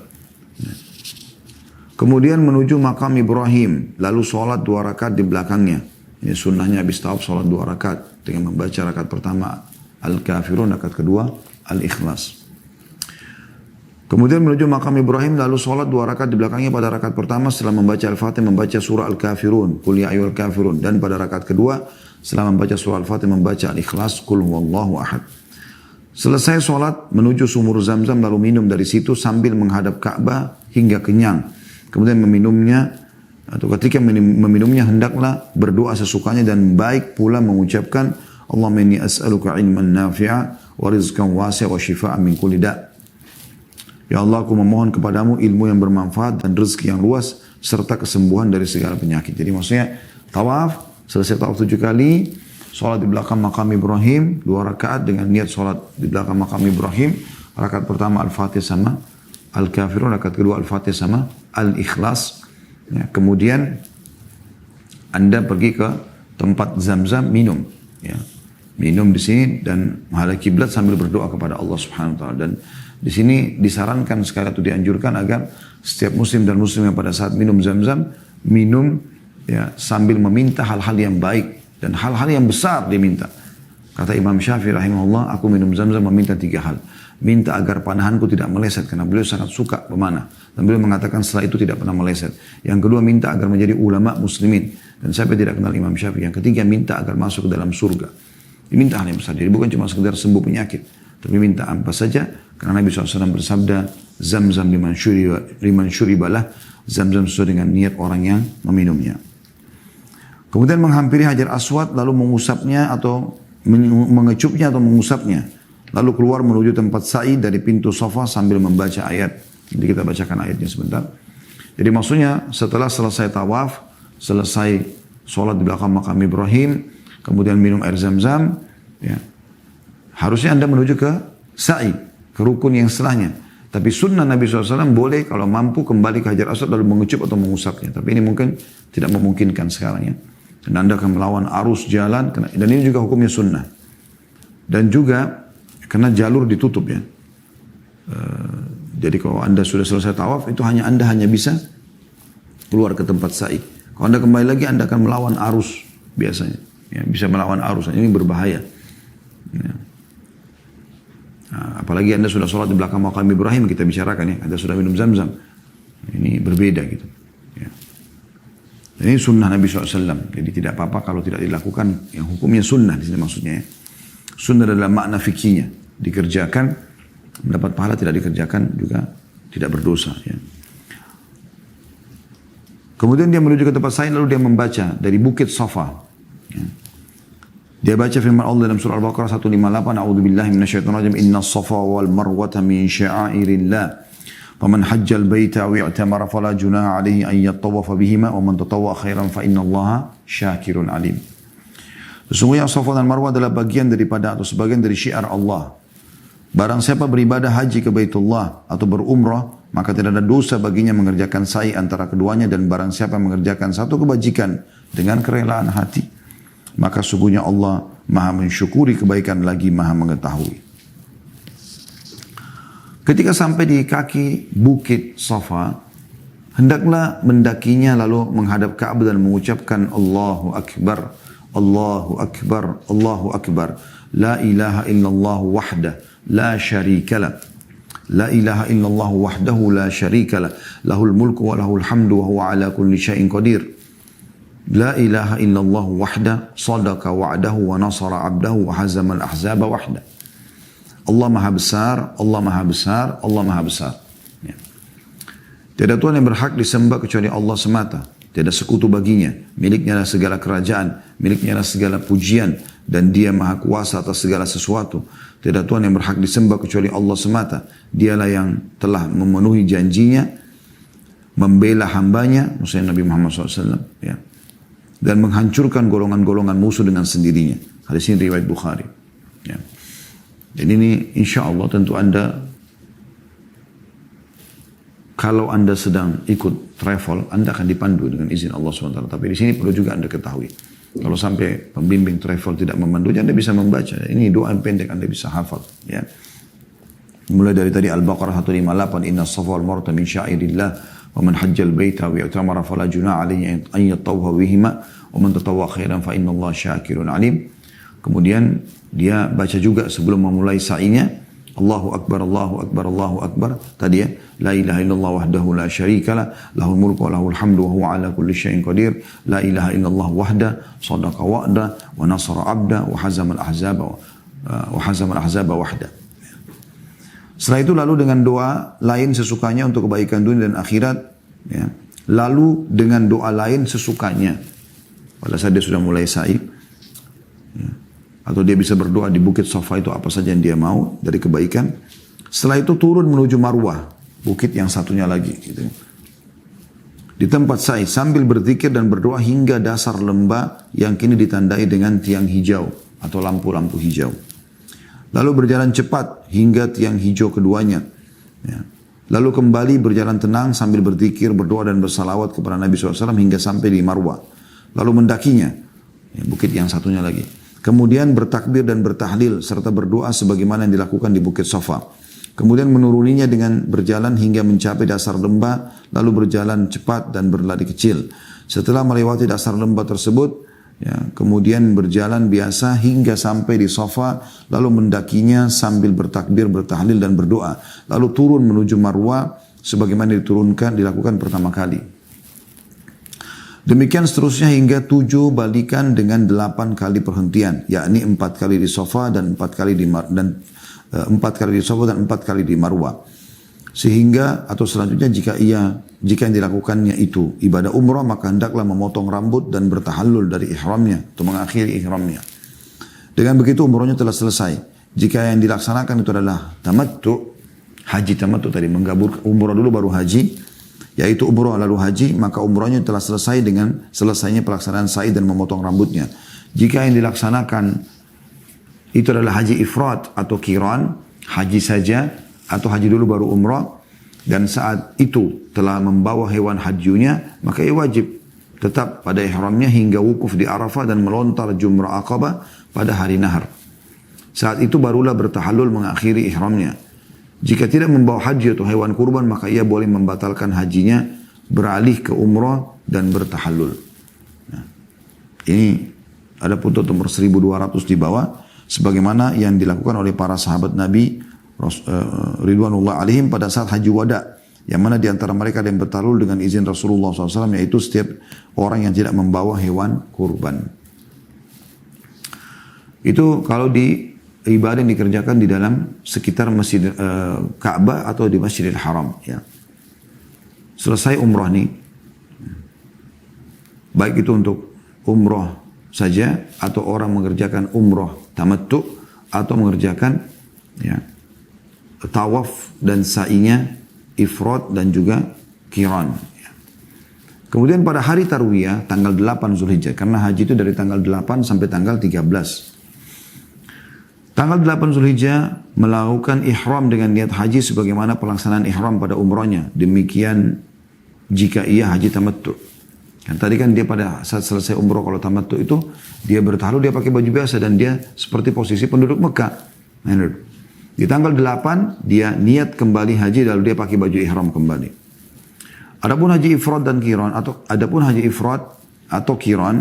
Kemudian menuju makam Ibrahim, lalu sholat 2 rakaat di belakangnya. Ini sunnahnya habis tawaf sholat 2 rakaat dengan membaca rakaat pertama Al-Kafirun, rakaat kedua Al-Ikhlas. Kemudian menuju makam Ibrahim lalu sholat 2 rakaat di belakangnya. Pada rakaat pertama setelah membaca Al-Fatih membaca surah Al-Kafirun, Qul ya ayyuhal kafirun, dan pada rakaat kedua setelah membaca surah Al-Fatih membaca Al-Ikhlas, Qul huwallahu ahad. Selesai sholat menuju sumur Zamzam lalu minum dari situ sambil menghadap Ka'bah hingga kenyang. Kemudian meminumnya atau ketika meminumnya hendaklah berdoa sesukanya dan baik pula mengucapkan Allahumma inni as'aluka ilman nafi'a wa rizqan wasi'a wa shifa'an min kulli da'. Ya Allah, aku memohon kepadamu ilmu yang bermanfaat dan rezeki yang luas serta kesembuhan dari segala penyakit. Jadi maksudnya tawaf, selesai tawaf 7 kali, sholat di belakang makam Ibrahim 2 rakaat dengan niat sholat di belakang makam Ibrahim. Rakaat pertama Al-Fatih sama Al-Kafirun, rakaat kedua Al-Fatih sama Al-Ikhlas. Ya, kemudian Anda pergi ke tempat Zamzam minum, ya. Minum di sini dan menghadap kiblat sambil berdoa kepada Allah Subhanahu wa taala. Dan di sini disarankan sekali atau dianjurkan agar setiap muslim dan muslimah pada saat minum Zamzam minum ya sambil meminta hal-hal yang baik dan hal-hal yang besar diminta. Kata Imam Syafi'i rahimahullah, aku minum Zamzam meminta 3 hal. Minta agar panahanku tidak meleset karena beliau sangat suka pemanah. Dan beliau mengatakan setelah itu tidak pernah meleset. Yang kedua minta agar menjadi ulama muslimin. Dan saya tidak kenal Imam Syafi'i. Yang ketiga minta agar masuk ke dalam surga. Diminta hal yang besar. Jadi bukan cuma sekedar sembuh penyakit. Tapi minta apa saja. Karena Nabi SAW bersabda, Zamzam liman syuribalah. Zamzam sesuai dengan niat orang yang meminumnya. Kemudian menghampiri Hajar Aswad lalu mengusapnya atau mengecupnya atau mengusapnya. Lalu keluar menuju tempat sa'i dari pintu Safa sambil membaca ayat. Jadi kita bacakan ayatnya sebentar. Jadi maksudnya setelah selesai tawaf, selesai sholat di belakang makam Ibrahim, kemudian minum air Zam-Zam, ya, harusnya Anda menuju ke sa'i ke rukun yang setelahnya. Tapi sunnah Nabi SAW boleh kalau mampu kembali ke Hajar Aswad lalu mengucup atau mengusapnya. Tapi ini mungkin tidak memungkinkan sekarang ya. Dan Anda akan melawan arus jalan. Dan ini juga hukumnya sunnah. Dan juga karena jalur ditutup ya. Jadi kalau Anda sudah selesai tawaf itu Anda hanya bisa keluar ke tempat sa'i. Kalau Anda kembali lagi Anda akan melawan arus biasanya. Ya, bisa melawan arus. Ini berbahaya. Ya. Nah, apalagi Anda sudah sholat di belakang makam Ibrahim, kita bicarakan ya, Anda sudah minum zam-zam. Ini berbeda gitu. Ya. Ini sunnah Nabi SAW. Jadi tidak apa-apa kalau tidak dilakukan, yang hukumnya sunnah di sini maksudnya ya. Sunnah adalah makna fikihnya. Dikerjakan, mendapat pahala, tidak dikerjakan juga tidak berdosa. Ya. Kemudian dia menuju ke tempat sa'i lalu dia membaca dari Bukit Safa. Ya. Dia baca firman Allah dalam surah Al-Baqarah 158, A'udzubillahi minasyaitonirrajim, Inna as-safa wal marwata min sya'airillah. Faman hajjal baita aw i'tamara fala junaha 'alaihi an yattawafa bihima wa man tatawwa khairan fa innallaha syakirun 'alim. Sesungguhnya Safa dan Marwah adalah bagian daripada atau sebagian dari syiar Allah. Barang siapa beribadah haji ke Baitullah atau berumrah, maka tidak ada dosa baginya mengerjakan sa'i antara keduanya, dan barang siapa mengerjakan satu kebajikan dengan kerelaan hati, maka sungguhnya Allah maha mensyukuri kebaikan lagi maha mengetahui. Ketika sampai di kaki Bukit Safa, hendaklah mendakinya lalu menghadap Ka'bah dan mengucapkan Allahu Akbar, Allahu Akbar, Allahu Akbar. La ilaha illallah wahdah, la syarikalah. La ilaha illallah wahdahu la syarikalah. Lahul mulku wa lahul hamdu wa huwa ala kulli syai'in qadir. La ilaha illallah wahda, sadaqa wa'dahu wa nasara abdahu wa hazamal ahzaba wahda. Allah maha besar, Allah maha besar, Allah maha besar. Ya. Tiada Tuhan yang berhak disembah kecuali Allah semata. Tiada sekutu baginya. Miliknya adalah segala kerajaan, miliknya adalah segala pujian, dan dia maha kuasa atas segala sesuatu. Tiada Tuhan yang berhak disembah kecuali Allah semata. Dialah yang telah memenuhi janjinya, membela hambanya, maksudnya Nabi Muhammad SAW. Ya. Dan menghancurkan golongan-golongan musuh dengan sendirinya. Hadis ini riwayat Bukhari. Ya. Jadi ini insya Allah tentu Anda, kalau Anda sedang ikut travel, Anda akan dipandu dengan izin Allah SWT. Tapi di sini perlu juga Anda ketahui. Kalau sampai pembimbing travel tidak memandunya, Anda bisa membaca. Ini doa yang pendek, Anda bisa hafal. Ya. Mulai dari tadi Al-Baqarah 158, Inna as-safa wal marwata min syairillah. ومن حج البيت واعتمر فلا جناح عليه أن يطوف بهما ومن تطوع خيرا فإن الله شاكر عليم. Kemudian dia baca juga sebelum memulai sa'inya, Allahu Akbar, Allahu Akbar, Allahu Akbar. Tadi ya, La ilaha illallah wahdahu la syarikalah, lahul mulku wa lahul hamdu wa huwa ala kulli syai'in qadir. La ilaha illallah wahda, sadaqa wa'da, wa nasara abda, wa hazamal ahzaba wahda. Setelah itu lalu dengan doa lain sesukanya untuk kebaikan dunia dan akhirat. Ya. Lalu dengan doa lain sesukanya. Pada saat dia sudah mulai sa'i. Ya. Atau dia bisa berdoa di Bukit Safa itu apa saja yang dia mau dari kebaikan. Setelah itu turun menuju Marwah. Bukit yang satunya lagi. Gitu. Di tempat sa'i sambil berzikir dan berdoa hingga dasar lembah yang kini ditandai dengan tiang hijau atau lampu-lampu hijau. Lalu berjalan cepat hingga tiang hijau keduanya. Ya. Lalu kembali berjalan tenang sambil berzikir, berdoa dan bersalawat kepada Nabi SAW hingga sampai di Marwah. Lalu mendakinya, ya, bukit yang satunya lagi. Kemudian bertakbir dan bertahlil serta berdoa sebagaimana yang dilakukan di Bukit Safa. Kemudian menuruninya dengan berjalan hingga mencapai dasar lembah, lalu berjalan cepat dan berlari kecil. Setelah melewati dasar lembah tersebut, ya, kemudian berjalan biasa hingga sampai di Safa, lalu mendakinya sambil bertakbir, bertahlil dan berdoa. Lalu turun menuju Marwah sebagaimana dilakukan pertama kali. Demikian seterusnya hingga 7 balikan dengan 8 kali perhentian, yakni 4 kali di Safa dan 4 kali di Safa dan 4 kali di Marwah. Sehingga atau selanjutnya jika yang dilakukannya itu ibadah umrah, maka hendaklah memotong rambut dan bertahallul dari ihramnya atau mengakhiri ihramnya. Dengan begitu umrahnya telah selesai. Jika yang dilaksanakan itu adalah tamattu, haji tamattu tadi, menggabung umrah dulu baru haji, yaitu umrah lalu haji, maka umrahnya telah selesai dengan selesainya pelaksanaan sa'i dan memotong rambutnya. Jika yang dilaksanakan itu adalah haji ifrat atau qiran, haji saja atau haji dulu baru umrah, dan saat itu telah membawa hewan hajinya, maka ia wajib tetap pada ihramnya hingga wukuf di Arafah dan melontar jumrah Aqabah pada hari nahar. Saat itu barulah bertahallul mengakhiri ihramnya. Jika tidak membawa haji atau hewan kurban, maka ia boleh membatalkan hajinya, beralih ke umrah dan bertahallul. Nah, ini ada foto nomor 1200 di bawah, sebagaimana yang dilakukan oleh para sahabat Nabi Ridwanullah alaihim pada saat haji wada, yang mana di antara mereka ada yang bertahallul dengan izin Rasulullah SAW, yaitu setiap orang yang tidak membawa hewan kurban. Itu kalau di ibadah yang dikerjakan di dalam sekitar Masjid Ka'bah atau di Masjidil Haram. Ya. Selesai umrah nih, baik itu untuk umrah saja atau orang mengerjakan umrah tamattu atau mengerjakan ya, tawaf dan sa'inya ifrad dan juga qiran. Ya. Kemudian pada hari tarwiyah tanggal 8 Zulhijjah, karena haji itu dari tanggal 8 sampai tanggal 13. Tanggal 8 Zulhijjah melakukan ihram dengan niat haji sebagaimana pelaksanaan ihram pada umrahnya. Demikian jika ia haji tamattu. Kan tadi kan dia pada saat selesai umrah kalau tamattu itu dia bertahallul, dia pakai baju biasa dan dia seperti posisi penduduk Mekah. Di tanggal 8 dia niat kembali haji lalu dia pakai baju ihram kembali. Adapun haji ifrad dan qiran atau qiran,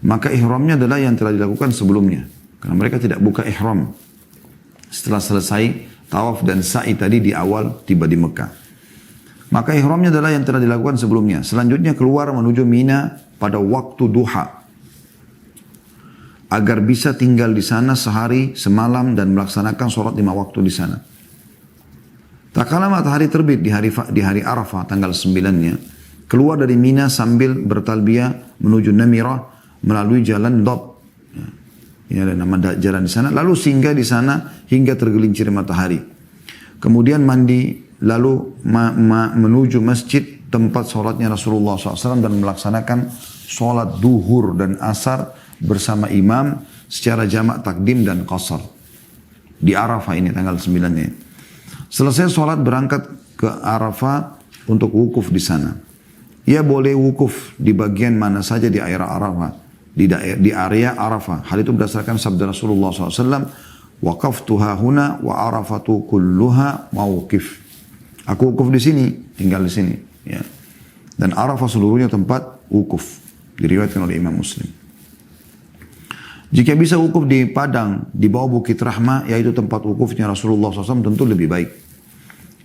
maka ihramnya adalah yang telah dilakukan sebelumnya. Karena mereka tidak buka ihram setelah selesai tawaf dan sa'i tadi di awal tiba di Mekah. Maka ihramnya adalah yang telah dilakukan sebelumnya. Selanjutnya keluar menuju Mina pada waktu duha, agar bisa tinggal di sana sehari semalam dan melaksanakan sholat 5 waktu di sana. Tak kala matahari terbit di hari Arafah tanggal 9-nya, keluar dari Mina sambil bertalbiyah menuju Namirah melalui jalan Dab. Ini ada nama jalan di sana. Lalu singgah di sana hingga tergelincir matahari. Kemudian mandi, lalu menuju masjid tempat sholatnya Rasulullah SAW dan melaksanakan sholat duhur dan asar bersama imam secara jamak takdim dan qasar. Di Arafah ini tanggal 9-nya. Selesai sholat berangkat ke Arafah untuk wukuf di sana. Ia boleh wukuf di bagian mana saja di area Arafah. Di area Arafah. Hal itu berdasarkan sabda Rasulullah SAW, waqaftuha huna wa arafatu kulluha mauqif. Aku wukuf di sini, tinggal di sini. Ya. Dan Arafah seluruhnya tempat wukuf. Diriwayatkan oleh Imam Muslim. Jika bisa wukuf di padang, di bawah Bukit Rahmah, yaitu tempat wukufnya Rasulullah SAW, tentu lebih baik.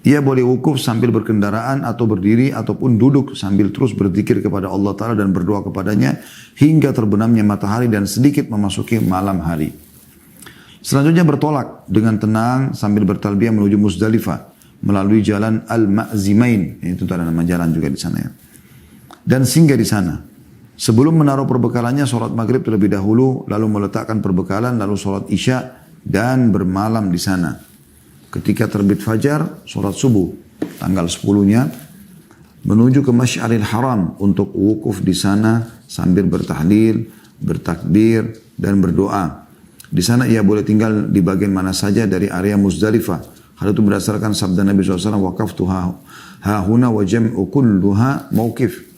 Ia boleh wukuf sambil berkendaraan atau berdiri ataupun duduk sambil terus berzikir kepada Allah Ta'ala dan berdoa kepadanya hingga terbenamnya matahari dan sedikit memasuki malam hari. Selanjutnya bertolak dengan tenang sambil bertalbiyah menuju Muzdalifah melalui jalan Al-Ma'zimain. Itu ada nama jalan juga di sana ya. Dan singgah di sana. Sebelum menaruh perbekalannya, sholat maghrib terlebih dahulu, lalu meletakkan perbekalan, lalu sholat isya dan bermalam di sana. Ketika terbit fajar, sholat subuh tanggal 10-nya menuju ke Masy'aril Haram untuk wukuf di sana sambil bertahlil, bertakbir dan berdoa. Di sana ia boleh tinggal di bagian mana saja dari area Muzdalifah. Hal itu berdasarkan sabda Nabi SAW, waqaftuha hahuna wa jam'u kulluha mauqif.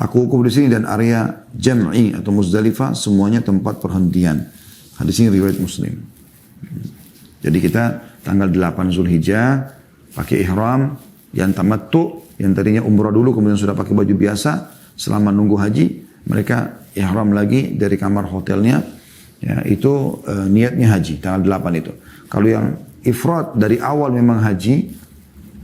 Aku wukuf di sini dan area jam'i atau Muzdalifah semuanya tempat perhentian. Hadis ini riwayat Muslim. Jadi kita tanggal 8 Zulhijjah pakai ihram yang tamattu, yang tadinya umrah dulu kemudian sudah pakai baju biasa, selama nunggu haji mereka ihram lagi dari kamar hotelnya, ya, itu niatnya haji tanggal 8 itu. Kalau yang ifrad dari awal memang haji,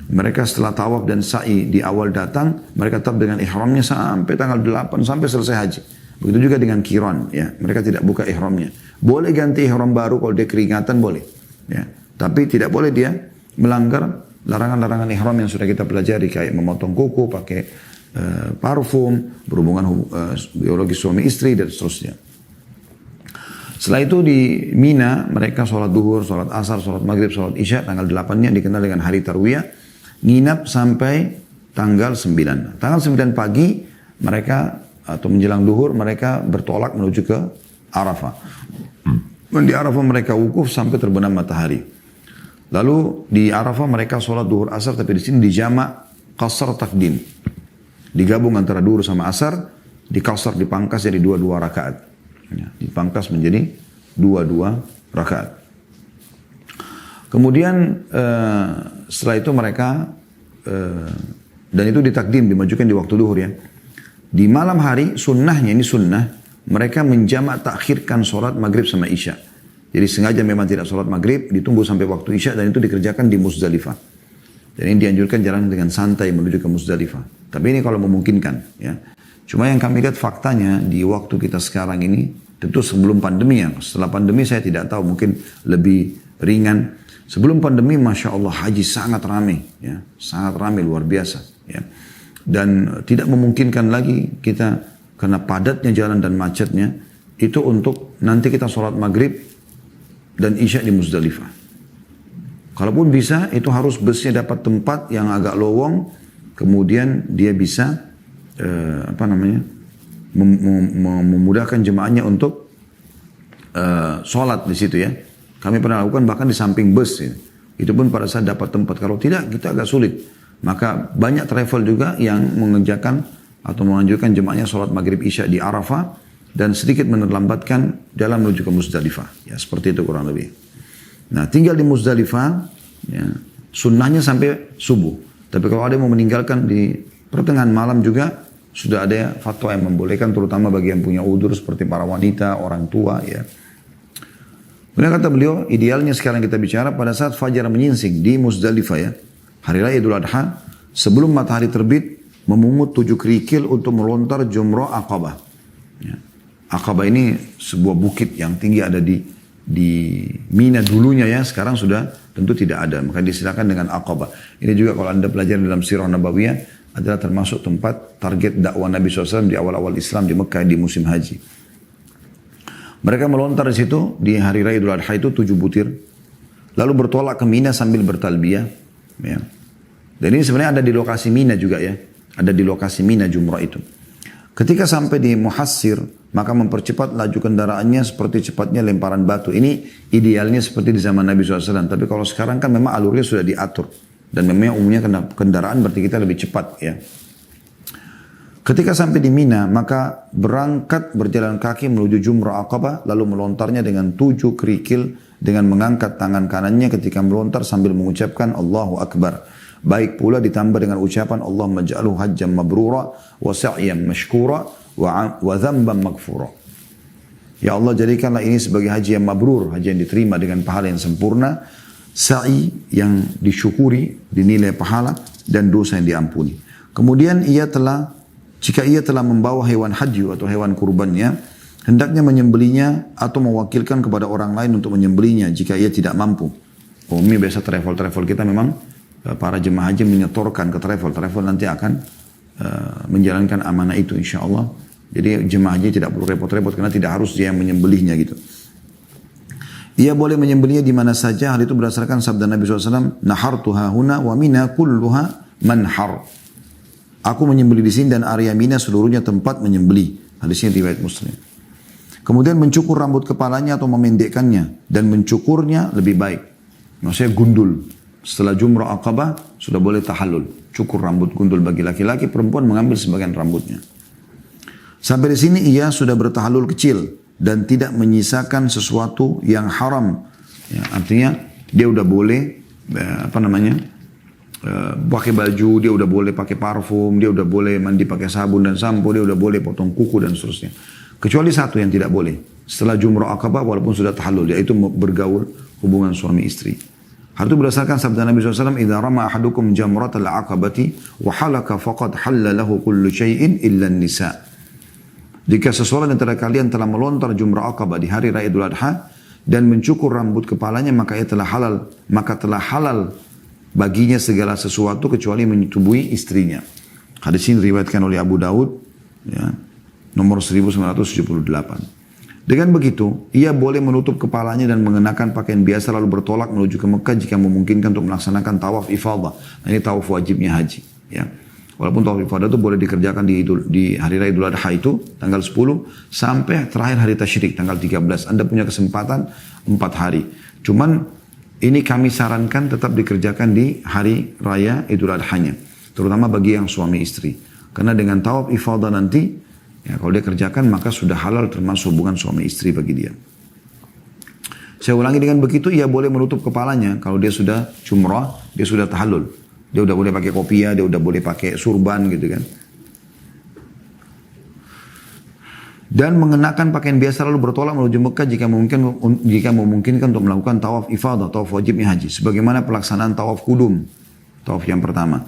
mereka setelah tawaf dan sa'i di awal datang, mereka tetap dengan ihramnya sampai tanggal 8 sampai selesai haji. Begitu juga dengan qiran, ya, mereka tidak buka ihramnya. Boleh ganti ihram baru kalau dia keringatan, boleh, ya. Tapi tidak boleh dia melanggar larangan-larangan ihram yang sudah kita pelajari, kayak memotong kuku, pakai parfum, berhubungan biologi suami istri dan seterusnya. Setelah itu di Mina mereka sholat duhur, sholat asar, sholat maghrib, sholat isya. Tanggal 8-nya dikenal dengan hari tarwiyah. Nginap sampai tanggal 9. Tanggal 9 pagi mereka atau menjelang duhur mereka bertolak menuju ke Arafah. Dan di Arafah mereka wukuf sampai terbenam matahari. Lalu di Arafah mereka sholat duhur asar, tapi di sini dijamak qasar takdim. Digabung antara duhur sama asar, dikasar, dipangkas jadi 2 rakaat. Ya, dipangkas menjadi 2 rakaat. Kemudian setelah itu mereka, dan itu ditakdim, dimajukan di waktu duhur ya. Di malam hari sunnahnya, ini sunnah, mereka menjamak takhirkan sholat maghrib sama isya. Jadi sengaja memang tidak sholat maghrib, ditunggu sampai waktu isya, dan itu dikerjakan di Muzdalifah. Dan ini dianjurkan jalan dengan santai menuju ke Muzdalifah. Tapi ini kalau memungkinkan. Ya. Cuma yang kami lihat faktanya di waktu kita sekarang ini, tentu sebelum pandemi ya. Setelah pandemi saya tidak tahu, mungkin lebih ringan. Sebelum pandemi Masya Allah haji sangat ramai. Ya. Sangat ramai, luar biasa. Ya. Dan tidak memungkinkan lagi kita, karena padatnya jalan dan macetnya, itu untuk nanti kita sholat maghrib dan isya di Muzdalifah. Kalaupun bisa, itu harus busnya dapat tempat yang agak lowong, kemudian dia bisa memudahkan jemaahnya untuk sholat di situ ya. Kami pernah lakukan bahkan di samping bus ya. Itu pun pada saat dapat tempat. Kalau tidak, kita agak sulit. Maka banyak travel juga yang mengerjakan atau menganjurkan jemaahnya sholat maghrib isya di Arafah, dan sedikit menerlambatkan dalam menuju ke Muzdalifah. Ya, seperti itu kurang lebih. Nah, tinggal di Muzdalifah, ya, sunnahnya sampai subuh. Tapi kalau ada yang mau meninggalkan di pertengahan malam juga, sudah ada fatwa yang membolehkan, terutama bagi yang punya udzur seperti para wanita, orang tua. Ya. Kemudian kata beliau, idealnya sekarang kita bicara pada saat fajar menyingsing di Muzdalifah ya. Hari Raya Idul Adha, sebelum matahari terbit, memungut 7 kerikil untuk melontar jumrah Aqabah. Ya. Aqabah ini sebuah bukit yang tinggi ada di Mina dulunya ya, sekarang sudah tentu tidak ada, maka disilakan dengan Aqabah. Ini juga kalau Anda pelajari dalam Sirah Nabawiyah adalah termasuk tempat target dakwah Nabi SAW di awal-awal Islam di Mekah di musim haji. Mereka melontar di situ di hari Raya Idul Adha itu 7 butir, lalu bertolak ke Mina sambil bertalbiyah. Ya. Dan ini sebenarnya ada di lokasi Mina juga ya, ada di lokasi Mina jumrah itu. Ketika sampai di Muhassir, maka mempercepat laju kendaraannya seperti cepatnya lemparan batu. Ini idealnya seperti di zaman Nabi SAW. Tapi kalau sekarang kan memang alurnya sudah diatur. Dan memang umumnya kendaraan berarti kita lebih cepat ya. Ketika sampai di Mina, maka berangkat berjalan kaki menuju Jumrah Aqabah, lalu melontarnya dengan 7 kerikil dengan mengangkat tangan kanannya ketika melontar sambil mengucapkan Allahu Akbar. Baik pula ditambah dengan ucapan Allahumma ja'alhu hajjam mabrura wa sa'yan mashkura wa dhanban maghfura. Ya Allah, jadikanlah ini sebagai haji yang mabrur, haji yang diterima dengan pahala yang sempurna, sa'i yang disyukuri, dinilai pahala, dan dosa yang diampuni. Kemudian jika ia telah membawa hewan haji atau hewan kurbannya, hendaknya menyembelinya atau mewakilkan kepada orang lain untuk menyembelinya jika ia tidak mampu. Ini biasa travel kita memang para jemaah haji menyetorkan ke travel nanti akan menjalankan amanah itu insya Allah. Jadi jemaah haji tidak perlu repot-repot karena tidak harus dia yang menyembelihnya gitu. Ia boleh menyembelihnya di mana saja. Hal itu berdasarkan sabda Nabi SAW, nahartuha huna wa mina kulluha manhar. Aku menyembelih di sini dan area Mina seluruhnya tempat menyembelih. Hadisnya riwayat Muslim. Kemudian mencukur rambut kepalanya atau memendekkannya, dan mencukurnya lebih baik. Maksudnya gundul. Setelah Jumrah Aqabah sudah boleh tahallul. Cukur rambut gundul bagi laki-laki, perempuan mengambil sebagian rambutnya. Sampai di sini ia sudah bertahallul kecil dan tidak menyisakan sesuatu yang haram. Ya, artinya dia udah boleh pakai baju, dia udah boleh pakai parfum, dia udah boleh mandi pakai sabun dan sampo, dia udah boleh potong kuku dan seterusnya. Kecuali satu yang tidak boleh. Setelah Jumrah Aqabah walaupun sudah tahallul, yaitu bergaul hubungan suami istri. Hal itu berdasarkan sabda Nabi SAW, "Idza rama ahadukum jamratal aqabati wa halaka faqad halla lahu kullu syai'in illa an-nisa." Jika seseorang antara kalian telah melontar Jumrah Aqabah di hari Raya Idul Adha dan mencukur rambut kepalanya, maka ia telah halal baginya segala sesuatu kecuali menyetubuhi istrinya. Hadis ini diriwayatkan oleh Abu Daud ya, nomor 1978. Dengan begitu, ia boleh menutup kepalanya dan mengenakan pakaian biasa lalu bertolak menuju ke Mekah jika memungkinkan untuk melaksanakan tawaf ifadah. Nah, ini tawaf wajibnya haji. Ya. Walaupun tawaf ifadah itu boleh dikerjakan di hari Raya Idul Adha itu, tanggal 10, sampai terakhir hari Tasyrik, tanggal 13. Anda punya kesempatan 4 hari. Cuman Ini kami sarankan tetap dikerjakan di hari raya Idul Adha-nya. Terutama bagi yang suami istri. Karena dengan tawaf ifadah nanti, ya kalau dia kerjakan maka sudah halal termasuk hubungan suami istri bagi dia. Saya ulangi, dengan begitu ia boleh menutup kepalanya. Kalau dia sudah jumrah, dia sudah tahallul. Dia udah boleh pakai kopiah, dia udah boleh pakai surban gitu kan. Dan mengenakan pakaian biasa lalu bertolak menuju Mekah jika memungkinkan untuk melakukan tawaf ifadah, tawaf wajibnya haji. Sebagaimana pelaksanaan tawaf kudum, tawaf yang pertama.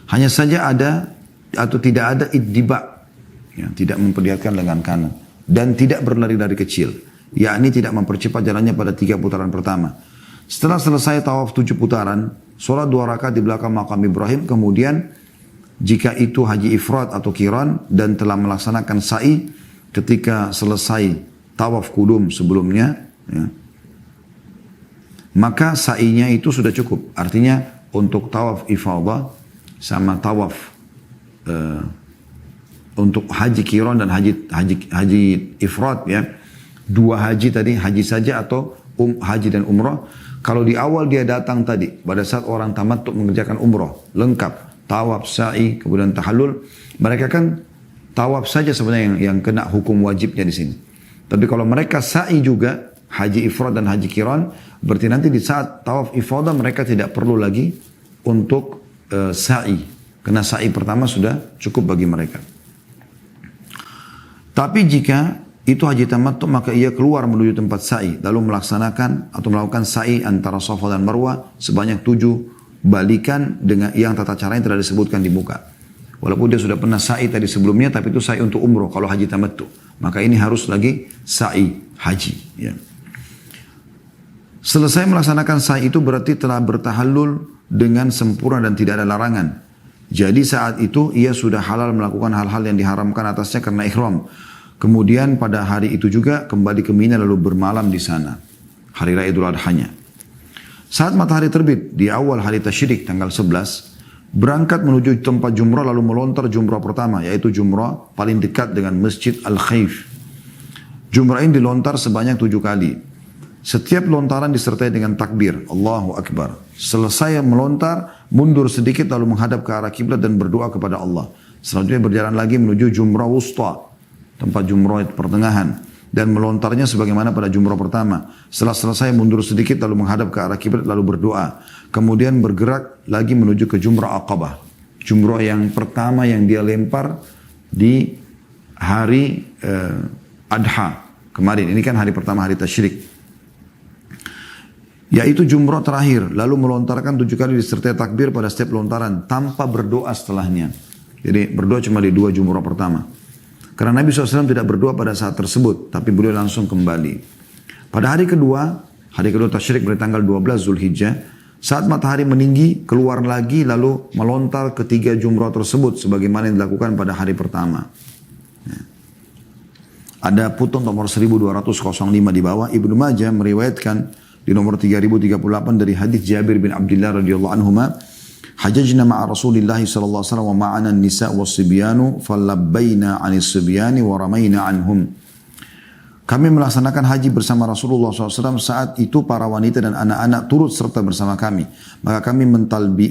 Hanya saja ada atau tidak ada iddiba, ya, tidak memperlihatkan lengan kanan. Dan tidak berlari-lari kecil, yakni tidak mempercepat jalannya pada 3 putaran pertama. Setelah selesai tawaf 7 putaran, sholat 2 rakaat di belakang makam Ibrahim, kemudian jika itu haji ifrat atau qiran dan telah melaksanakan sa'i, ketika selesai tawaf kudum sebelumnya, ya, maka sa'inya itu sudah cukup. Artinya untuk tawaf ifadah sama tawaf untuk haji qiran dan haji ifrat, ya, 2 haji tadi, haji saja atau haji dan umrah. Kalau di awal dia datang tadi pada saat orang tamattu mengerjakan umrah lengkap, tawaf, sa'i, kemudian tahallul, mereka kan tawaf saja sebenarnya yang kena hukum wajibnya di sini. Tapi kalau mereka sa'i juga, haji ifrad dan haji qiran, berarti nanti di saat tawaf ifadah mereka tidak perlu lagi untuk sa'i. Karena sa'i pertama sudah cukup bagi mereka. Tapi jika itu haji tamattu, maka ia keluar menuju tempat sa'i, lalu melaksanakan atau melakukan sa'i antara Safa dan Marwah sebanyak 7 balikan dengan yang tata caranya tidak disebutkan di muka. Walaupun dia sudah pernah sa'i tadi sebelumnya, tapi itu sa'i untuk umroh kalau haji tamattu. Maka ini harus lagi sa'i haji. Ya. Selesai melaksanakan sa'i itu berarti telah bertahallul dengan sempurna dan tidak ada larangan. Jadi saat itu ia sudah halal melakukan hal-hal yang diharamkan atasnya karena ihram. Kemudian pada hari itu juga kembali ke Mina lalu bermalam di sana. Hari Raya Idul Adha-nya. Saat matahari terbit di awal hari tasyrik tanggal 11, berangkat menuju tempat jumrah lalu melontar jumrah pertama, yaitu jumrah paling dekat dengan Masjid Al-Khaif. Jumrah ini dilontar sebanyak 7 kali. Setiap lontaran disertai dengan takbir, Allahu Akbar. Selesai melontar, mundur sedikit lalu menghadap ke arah kiblat dan berdoa kepada Allah. Selanjutnya berjalan lagi menuju jumrah wusta, tempat jumrah pertengahan. Dan melontarnya sebagaimana pada jumrah pertama. Setelah selesai mundur sedikit lalu menghadap ke arah kiblat lalu berdoa. Kemudian bergerak lagi menuju ke jumrah Aqabah. Jumrah yang pertama yang dia lempar di hari Adha kemarin. Ini kan hari pertama hari tasyrik. Yaitu jumrah terakhir. Lalu melontarkan 7 kali disertai takbir pada setiap lontaran tanpa berdoa setelahnya. Jadi berdoa cuma di 2 jumrah pertama. Karena Nabi SAW tidak berdoa pada saat tersebut, tapi beliau langsung kembali. Pada hari kedua tasyrik pada tanggal 12 Zulhijjah, saat matahari meninggi, keluar lagi lalu melontar ke 3 jumrah tersebut, sebagaimana yang dilakukan pada hari pertama. Ada putun nomor 1205 di bawah. Ibnu Majah meriwayatkan di nomor 3038 dari hadis Jabir bin Abdullah radhiyallahu anhuma, hajajna ma'a Rasulillah sallallahu alaihi wasallam wa ma'ana an-nisa' was-sibyanu falabbaina 'anis sibyani wa ramayna 'anhum. Kami melaksanakan haji bersama Rasulullah SAW. Saat itu para wanita dan anak-anak turut serta bersama kami. Maka kami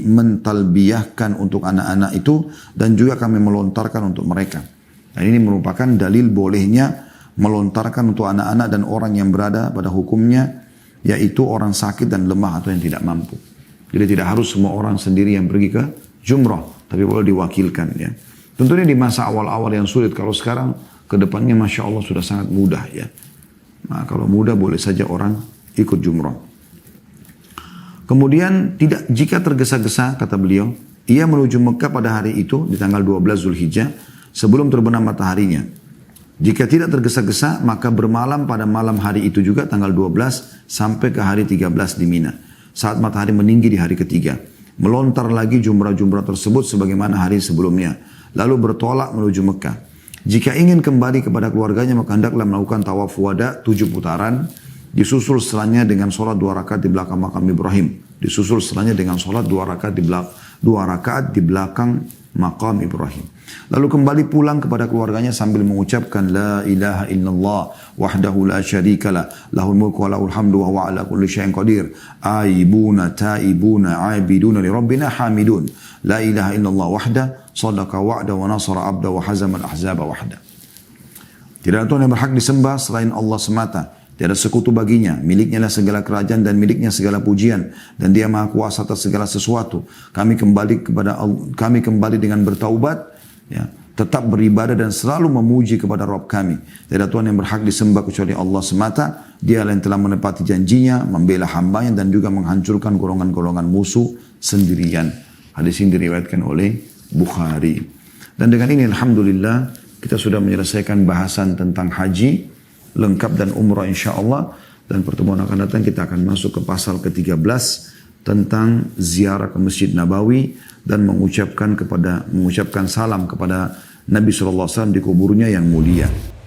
mentalbiyahkan untuk anak-anak itu dan juga kami melontarkan untuk mereka. Dan ini merupakan dalil bolehnya melontarkan untuk anak-anak dan orang yang berada pada hukumnya, yaitu orang sakit dan lemah atau yang tidak mampu. Jadi tidak harus semua orang sendiri yang pergi ke jumrah, tapi boleh diwakilkan, ya. Tentunya di masa awal-awal yang sulit. Kalau sekarang ke depannya Masya Allah sudah sangat mudah, ya. Nah, kalau mudah boleh saja orang ikut jumrah. Kemudian jika tergesa-gesa, kata beliau, ia menuju Mekah pada hari itu di tanggal 12 Zulhijjah sebelum terbenam mataharinya. Jika tidak tergesa-gesa, maka bermalam pada malam hari itu juga tanggal 12 sampai ke hari 13 di Mina. Saat matahari meninggi di hari ketiga. Melontar lagi jumrah-jumrah tersebut sebagaimana hari sebelumnya. Lalu bertolak menuju Mekah. Jika ingin kembali kepada keluarganya, maka hendaklah melakukan tawaf wada 7 putaran. Disusul setelahnya dengan sholat 2 rakaat di belakang makam Ibrahim. Disusul setelahnya dengan sholat 2 rakaat 2 rakaat di belakang maqam Ibrahim. Lalu kembali pulang kepada keluarganya sambil mengucapkan la ilaha illallah wahdahu la syarikalah lahul mulku wa lahul hamdu wa huwa ala kulli syai'in qadir aibuna taibuna aibiduna li rabbina hamidun la ilaha illallah wahda sadaqa wa'da wa nasara abda wa hazama al-ahzaba wahda. Tidak ada Tuhan yang berhak disembah selain Allah semata. Tiada sekutu baginya, miliknya lah segala kerajaan dan miliknya segala pujian, dan Dia Maha Kuasa atas segala sesuatu. Kami kembali dengan bertaubat, ya, tetap beribadah dan selalu memuji kepada Rabb kami. Tiada Tuhan yang berhak disembah kecuali Allah semata. Dialah yang telah menepati janjinya, membela hambanya dan juga menghancurkan golongan-golongan musuh sendirian. Hadis ini diriwayatkan oleh Bukhari. Dan dengan ini alhamdulillah kita sudah menyelesaikan bahasan tentang haji lengkap dan umrah insyaAllah. Dan pertemuan akan datang kita akan masuk ke pasal ke-13 tentang ziarah ke Masjid Nabawi dan mengucapkan salam kepada Nabi SAW di kuburnya yang mulia.